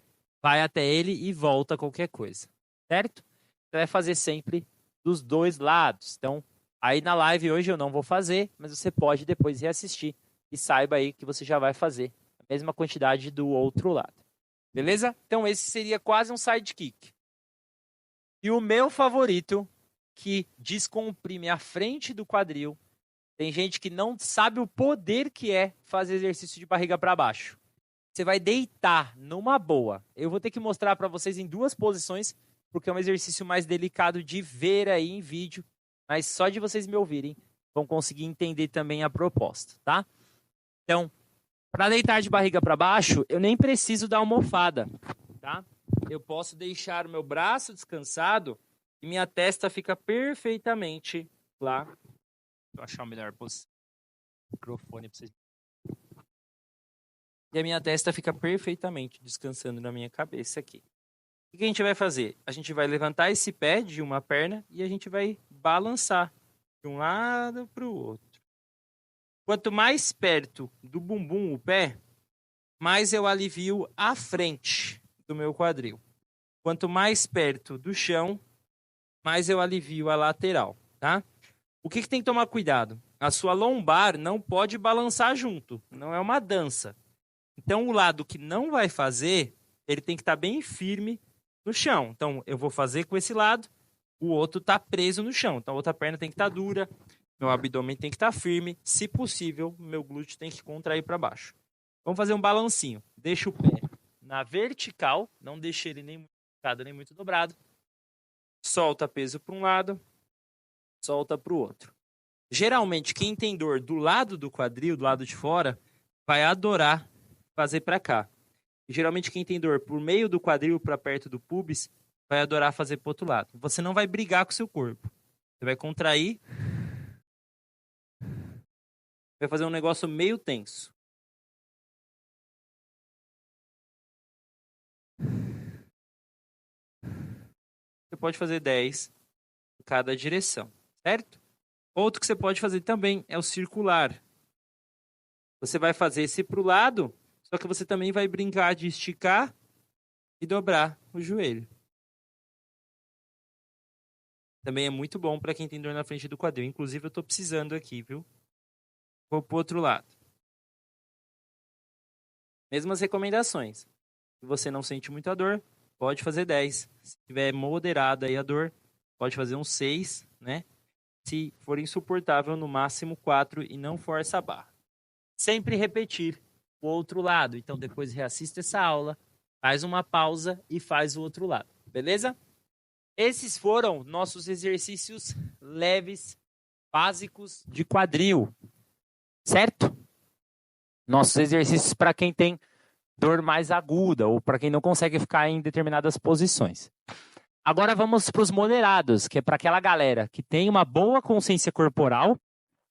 [SPEAKER 1] Vai até ele e volta qualquer coisa. Certo? Você vai fazer sempre dos dois lados. Então, aí na live hoje eu não vou fazer, mas você pode depois reassistir e saiba aí que você já vai fazer a mesma quantidade do outro lado. Beleza? Então esse seria quase um sidekick. E o meu favorito, que descomprime a frente do quadril. Tem gente que não sabe o poder que é fazer exercício de barriga para baixo. Você vai deitar numa boa. Eu vou ter que mostrar para vocês em 2 posições, porque é um exercício mais delicado de ver aí em vídeo. Mas só de vocês me ouvirem, vão conseguir entender também a proposta, tá? Então, para deitar de barriga para baixo, eu nem preciso da almofada, tá? Eu posso deixar o meu braço descansado e minha testa fica perfeitamente lá. Vou achar o melhor microfone para vocês. E a minha testa fica perfeitamente descansando na minha cabeça aqui. O que a gente vai fazer? A gente vai levantar esse pé de uma perna e a gente vai balançar de um lado para o outro. Quanto mais perto do bumbum o pé, mais eu alivio a frente do meu quadril. Quanto mais perto do chão, mais eu alivio a lateral, tá? O que tem que tomar cuidado? A sua lombar não pode balançar junto, não é uma dança. Então, o lado que não vai fazer, ele tem que estar bem firme no chão. Então, eu vou fazer com esse lado, o outro está preso no chão. Então, a outra perna tem que estar dura, meu abdômen tem que estar firme. Se possível, meu glúteo tem que contrair para baixo. Vamos fazer um balancinho. Deixa o pé na vertical, não deixe ele nem muito dobrado, nem muito dobrado. Solta peso para um lado, solta para o outro. Geralmente, quem tem dor do lado do quadril, do lado de fora, vai adorar fazer para cá. E, geralmente, quem tem dor por meio do quadril para perto do pubis, vai adorar fazer para o outro lado. Você não vai brigar com o seu corpo. Você vai contrair. Vai fazer um negócio meio tenso. Você pode fazer 10 em cada direção, certo? Outro que você pode fazer também é o circular. Você vai fazer esse para o lado, só que você também vai brincar de esticar e dobrar o joelho. Também é muito bom para quem tem dor na frente do quadril. Inclusive, eu estou precisando aqui, viu? Vou para o outro lado. Mesmas recomendações. Se você não sente muita dor, pode fazer 10. Se tiver moderada aí a dor, pode fazer uns 6, né? Se for insuportável, no máximo 4 e não força a barra. Sempre repetir o outro lado. Então, depois reassista essa aula, faz uma pausa e faz o outro lado. Beleza? Esses foram nossos exercícios leves básicos de quadril, certo? Nossos exercícios para quem tem dor mais aguda ou para quem não consegue ficar em determinadas posições. Agora vamos para os moderados, que é para aquela galera que tem uma boa consciência corporal,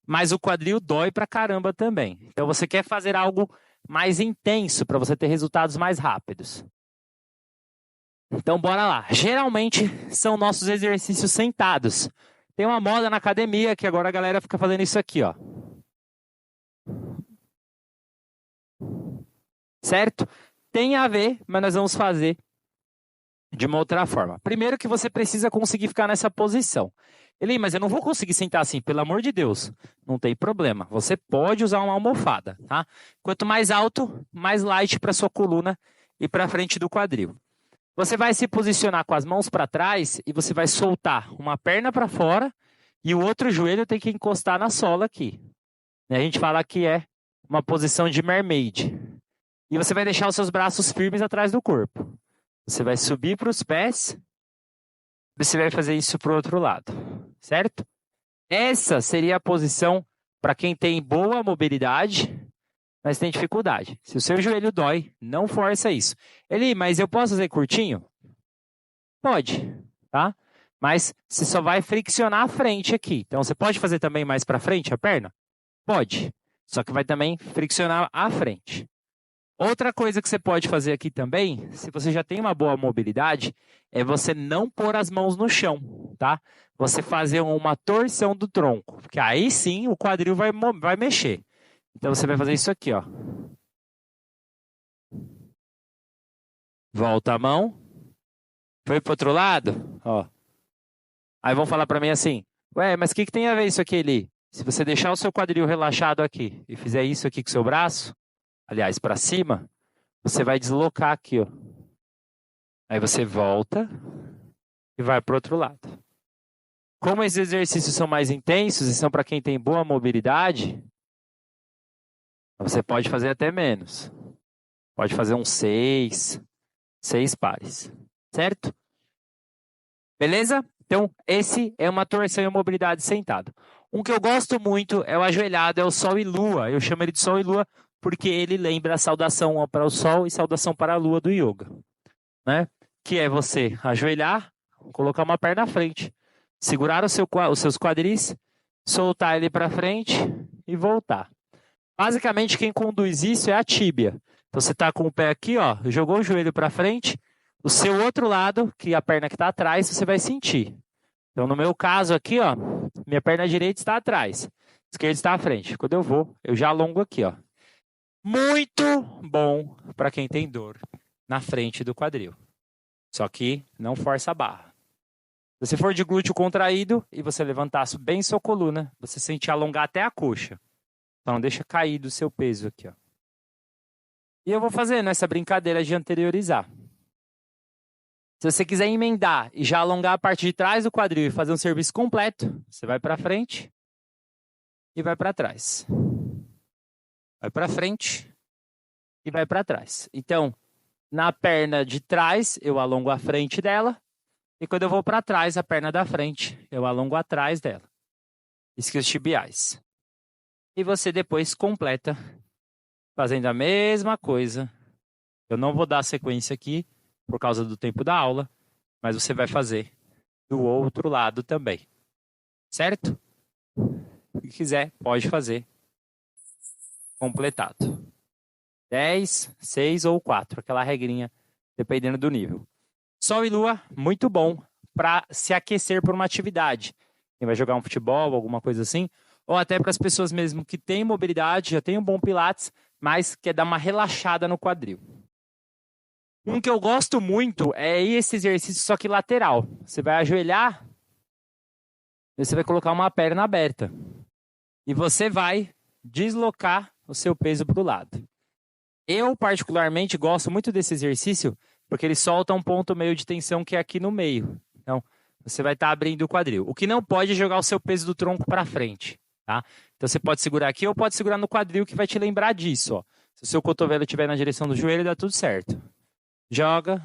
[SPEAKER 1] mas o quadril dói pra caramba também. Então você quer fazer algo mais intenso para você ter resultados mais rápidos. Então bora lá. Geralmente são nossos exercícios sentados. Tem uma moda na academia que agora a galera fica fazendo isso aqui, ó. Certo? Tem a ver, mas nós vamos fazer de uma outra forma. Primeiro que você precisa conseguir ficar nessa posição. Eli, mas eu não vou conseguir sentar assim, pelo amor de Deus. Não tem problema. Você pode usar uma almofada, tá? Quanto mais alto, mais light para sua coluna e para frente do quadril. Você vai se posicionar com as mãos para trás e você vai soltar uma perna para fora e o outro joelho tem que encostar na sola aqui. A gente fala que é uma posição de mermaid. E você vai deixar os seus braços firmes atrás do corpo. Você vai subir para os pés. Você vai fazer isso para o outro lado. Certo? Essa seria a posição para quem tem boa mobilidade, mas tem dificuldade. Se o seu joelho dói, não força isso. Eli, mas eu posso fazer curtinho? Pode, tá? Mas você só vai friccionar a frente aqui. Então, você pode fazer também mais para frente a perna? Pode. Só que vai também friccionar a frente. Outra coisa que você pode fazer aqui também, se você já tem uma boa mobilidade, é você não pôr as mãos no chão, tá? Você fazer uma torção do tronco, porque aí sim o quadril vai mexer. Então você vai fazer isso aqui, ó. Volta a mão. Foi pro outro lado, ó. Aí vão falar para mim assim, ué, mas o que tem a ver isso aqui, Eli? Se você deixar o seu quadril relaxado aqui e fizer isso aqui com o seu braço, aliás, para cima, você vai deslocar aqui, ó. Aí você volta e vai para o outro lado. Como esses exercícios são mais intensos e são para quem tem boa mobilidade, você pode fazer até menos. Pode fazer uns 6 pares, certo? Beleza? Então, esse é uma torção e mobilidade sentado. Um que eu gosto muito é o ajoelhado, é o sol e lua. Eu chamo ele de sol e lua porque ele lembra a saudação para o sol e saudação para a lua do yoga, né? Que é você ajoelhar, colocar uma perna à frente, segurar os seus quadris, soltar ele para frente e voltar. Basicamente, quem conduz isso é a tíbia. Então, você está com o pé aqui, ó, jogou o joelho para frente, o seu outro lado, que é a perna que está atrás, você vai sentir. Então, no meu caso aqui, ó, minha perna direita está atrás, a esquerda está à frente. Quando eu vou, eu já alongo aqui, ó. Muito bom para quem tem dor na frente do quadril. Só que não força a barra. Se você for de glúteo contraído e você levantar bem sua coluna, você sente alongar até a coxa. Então não deixa cair do seu peso aqui, ó. E eu vou fazendo essa brincadeira de anteriorizar. Se você quiser emendar e já alongar a parte de trás do quadril e fazer um serviço completo, você vai para frente e vai para trás. Vai para frente e vai para trás. Então, na perna de trás, eu alongo a frente dela. E quando eu vou para trás, a perna da frente, eu alongo atrás dela. Isquios tibiais. E você depois completa fazendo a mesma coisa. Eu não vou dar a sequência aqui por causa do tempo da aula, mas você vai fazer do outro lado também. Certo? Se quiser, pode fazer completado. 10, 6 ou 4, aquela regrinha, dependendo do nível. Sol e lua, muito bom para se aquecer por uma atividade. Quem vai jogar um futebol, alguma coisa assim, ou até para as pessoas mesmo que têm mobilidade, já têm um bom pilates, mas quer dar uma relaxada no quadril. Um que eu gosto muito é esse exercício, só que lateral. Você vai ajoelhar, e você vai colocar uma perna aberta. E você vai deslocar o seu peso para o lado. Eu, particularmente, gosto muito desse exercício porque ele solta um ponto meio de tensão que é aqui no meio. Então, você vai estar abrindo o quadril. O que não pode é jogar o seu peso do tronco para frente, tá? Então, você pode segurar aqui ou pode segurar no quadril, que vai te lembrar disso, ó. Se o seu cotovelo estiver na direção do joelho, dá tudo certo. Joga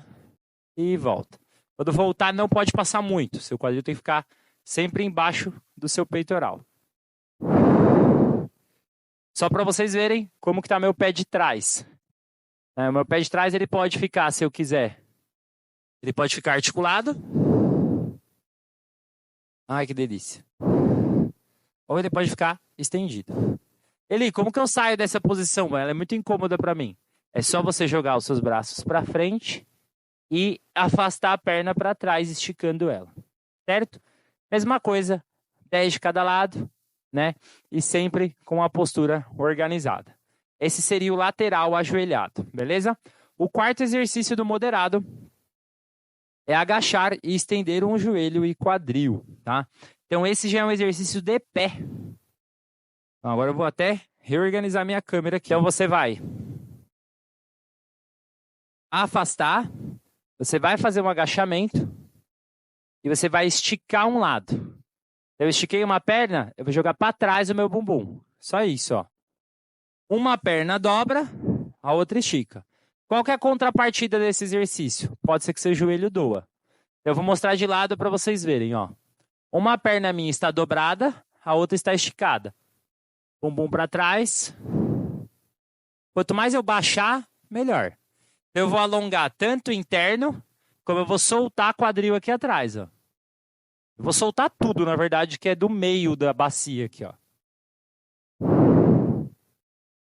[SPEAKER 1] e volta. Quando voltar, não pode passar muito. Seu quadril tem que ficar sempre embaixo do seu peitoral. Só para vocês verem como que tá meu pé de trás. O meu pé de trás ele pode ficar, se eu quiser, ele pode ficar articulado. Ai, que delícia. Ou ele pode ficar estendido. Eli, como que eu saio dessa posição? Ela é muito incômoda para mim. É só você jogar os seus braços para frente e afastar a perna para trás, esticando ela. Certo? Mesma coisa, 10 de cada lado, né? E sempre com a postura organizada. Esse seria o lateral ajoelhado, beleza? O quarto exercício do moderado é agachar e estender um joelho e quadril, tá? Então esse já é um exercício de pé. Então, agora eu vou até reorganizar minha câmera aqui. Então você vai afastar, você vai fazer um agachamento e você vai esticar um lado. Eu estiquei uma perna, eu vou jogar para trás o meu bumbum. Só isso, ó. Uma perna dobra, a outra estica. Qual que é a contrapartida desse exercício? Pode ser que seu joelho doa. Eu vou mostrar de lado para vocês verem, ó. Uma perna minha está dobrada, a outra está esticada. Bumbum para trás. Quanto mais eu baixar, melhor. Eu vou alongar tanto o interno, como eu vou soltar quadril aqui atrás, ó. Eu vou soltar tudo, na verdade, que é do meio da bacia aqui, ó.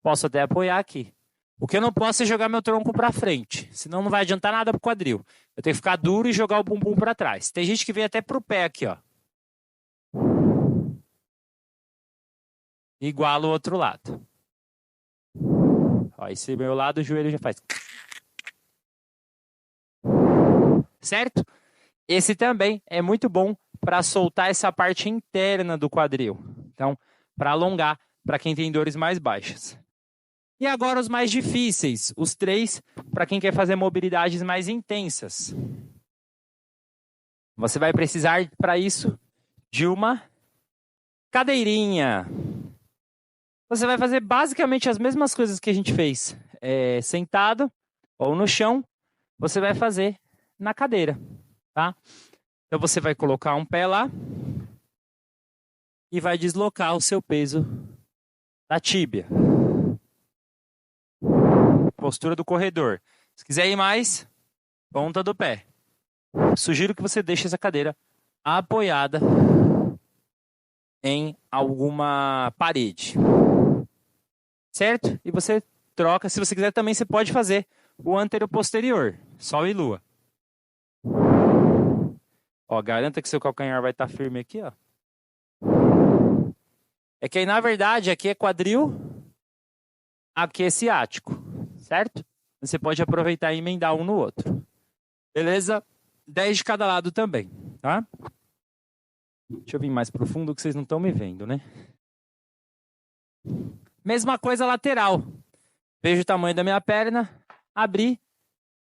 [SPEAKER 1] Posso até apoiar aqui. O que eu não posso é jogar meu tronco para frente, senão não vai adiantar nada pro quadril. Eu tenho que ficar duro e jogar o bumbum para trás. Tem gente que vem até pro pé aqui, ó. Igual o outro lado. Ó, esse meu lado, o joelho já faz. Certo? Esse também é muito bom para soltar essa parte interna do quadril. Então, para alongar, para quem tem dores mais baixas. E agora os mais difíceis, os 3, para quem quer fazer mobilidades mais intensas. Você vai precisar, para isso, de uma cadeirinha. Você vai fazer basicamente as mesmas coisas que a gente fez sentado ou no chão, você vai fazer na cadeira, tá? Então você vai colocar um pé lá e vai deslocar o seu peso da tíbia. Postura do corredor. Se quiser ir mais, ponta do pé. Sugiro que você deixe essa cadeira apoiada em alguma parede. Certo? E você troca. Se você quiser também, você pode fazer o anteroposterior. Sol e lua. Ó, garanta que seu calcanhar vai estar firme aqui, ó. É que aí, na verdade, aqui é quadril, aqui é ciático. Certo? Você pode aproveitar e emendar um no outro. Beleza? 10 de cada lado também, tá? Deixa eu vir mais profundo que vocês não estão me vendo, né? Mesma coisa lateral. Vejo o tamanho da minha perna, abrir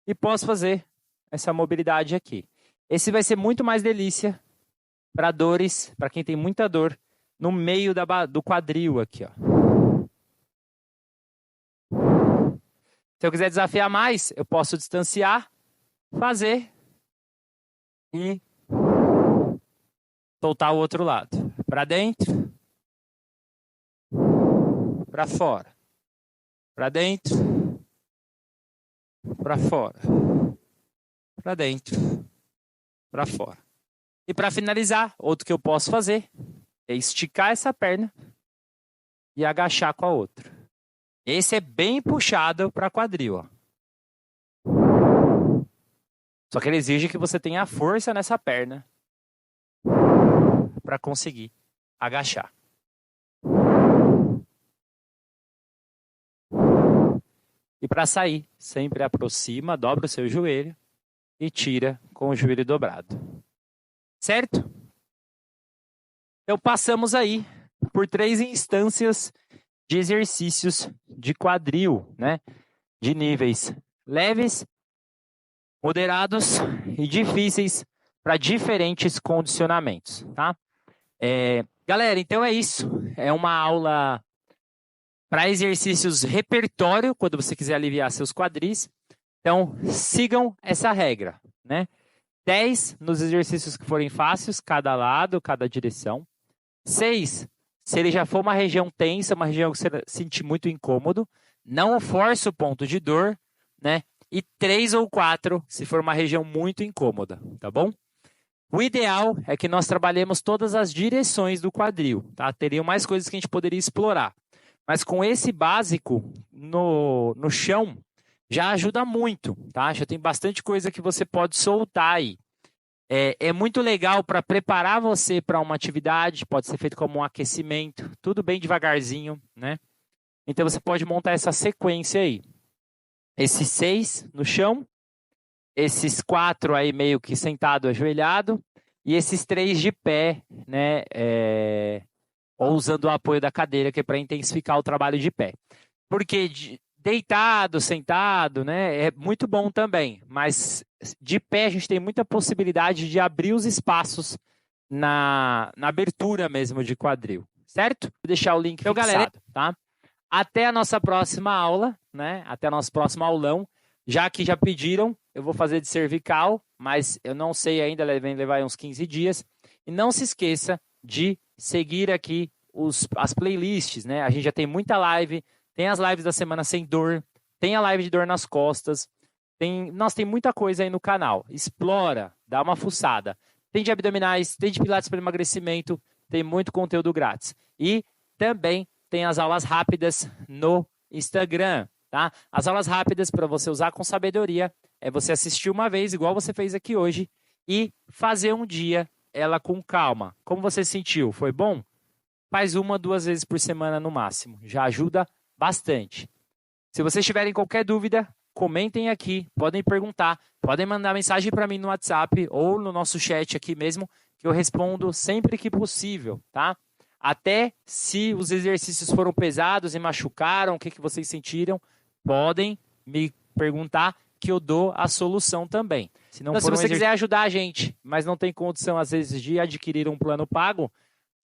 [SPEAKER 1] e posso fazer essa mobilidade aqui. Esse vai ser muito mais delícia para dores, para quem tem muita dor no meio do quadril aqui, ó. Se eu quiser desafiar mais, eu posso distanciar, fazer e soltar o outro lado. Para dentro, para fora. Para dentro, para fora. Para dentro, para fora. E para finalizar, outro que eu posso fazer é esticar essa perna e agachar com a outra. Esse é bem puxado para quadril, ó. Só que ele exige que você tenha força nessa perna para conseguir agachar. E para sair, sempre aproxima, dobra o seu joelho e tira com o joelho dobrado. Certo? Então passamos aí por 3 instâncias de exercícios de quadril, né? De níveis leves, moderados e difíceis para diferentes condicionamentos, tá? Galera, então é isso. É uma aula para exercícios repertório, quando você quiser aliviar seus quadris. Então, sigam essa regra, né? 10 nos exercícios que forem fáceis, cada lado, cada direção. 6 Se ele já for uma região tensa, uma região que você sentir muito incômodo, não force o ponto de dor, né? E 3 ou 4 se for uma região muito incômoda, tá bom? O ideal é que nós trabalhemos todas as direções do quadril, tá? Teriam mais coisas que a gente poderia explorar. Mas com esse básico no chão, já ajuda muito, tá? Já tem bastante coisa que você pode soltar aí. É muito legal para preparar você para uma atividade, pode ser feito como um aquecimento, tudo bem devagarzinho, né? Então você pode montar essa sequência aí. Esses 6 no chão, esses 4 aí meio que sentado, ajoelhado, e esses 3 de pé, né? Ou usando o apoio da cadeira, que é para intensificar o trabalho de pé. Porque deitado, sentado, né? É muito bom também, mas de pé a gente tem muita possibilidade de abrir os espaços na abertura mesmo de quadril, certo? Vou deixar o link então, fixado, galera, tá? Até a nossa próxima aula, né? Até o nosso próximo aulão. Já que já pediram, eu vou fazer de cervical, mas eu não sei ainda, vai levar uns 15 dias. E não se esqueça de seguir aqui as playlists, né? A gente já tem muita live, tem as lives da semana sem dor, tem a live de dor nas costas, tem muita coisa aí no canal. Explora, dá uma fuçada. Tem de abdominais, tem de pilates para emagrecimento, tem muito conteúdo grátis. E também tem as aulas rápidas no Instagram, tá? As aulas rápidas para você usar com sabedoria é você assistir uma vez, igual você fez aqui hoje, e fazer um dia ela com calma. Como você sentiu? Foi bom? Faz 1, 2 vezes por semana no máximo. Já ajuda bastante. Se vocês tiverem qualquer dúvida, comentem aqui, podem perguntar, podem mandar mensagem para mim no WhatsApp ou no nosso chat aqui mesmo, que eu respondo sempre que possível, tá? Até se os exercícios foram pesados e machucaram, o que vocês sentiram, podem me perguntar que eu dou a solução também. Se você quiser ajudar a gente, mas não tem condição às vezes de adquirir um plano pago,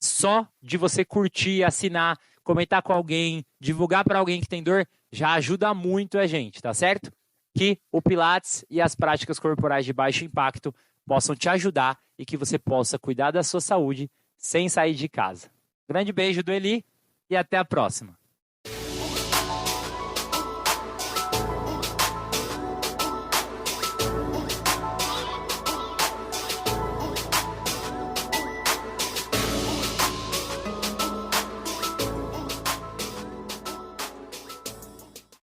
[SPEAKER 1] só de você curtir, assinar, comentar com alguém, divulgar para alguém que tem dor, já ajuda muito a gente, tá certo? Que o Pilates e as práticas corporais de baixo impacto possam te ajudar e que você possa cuidar da sua saúde sem sair de casa. Grande beijo do Eli e até a próxima.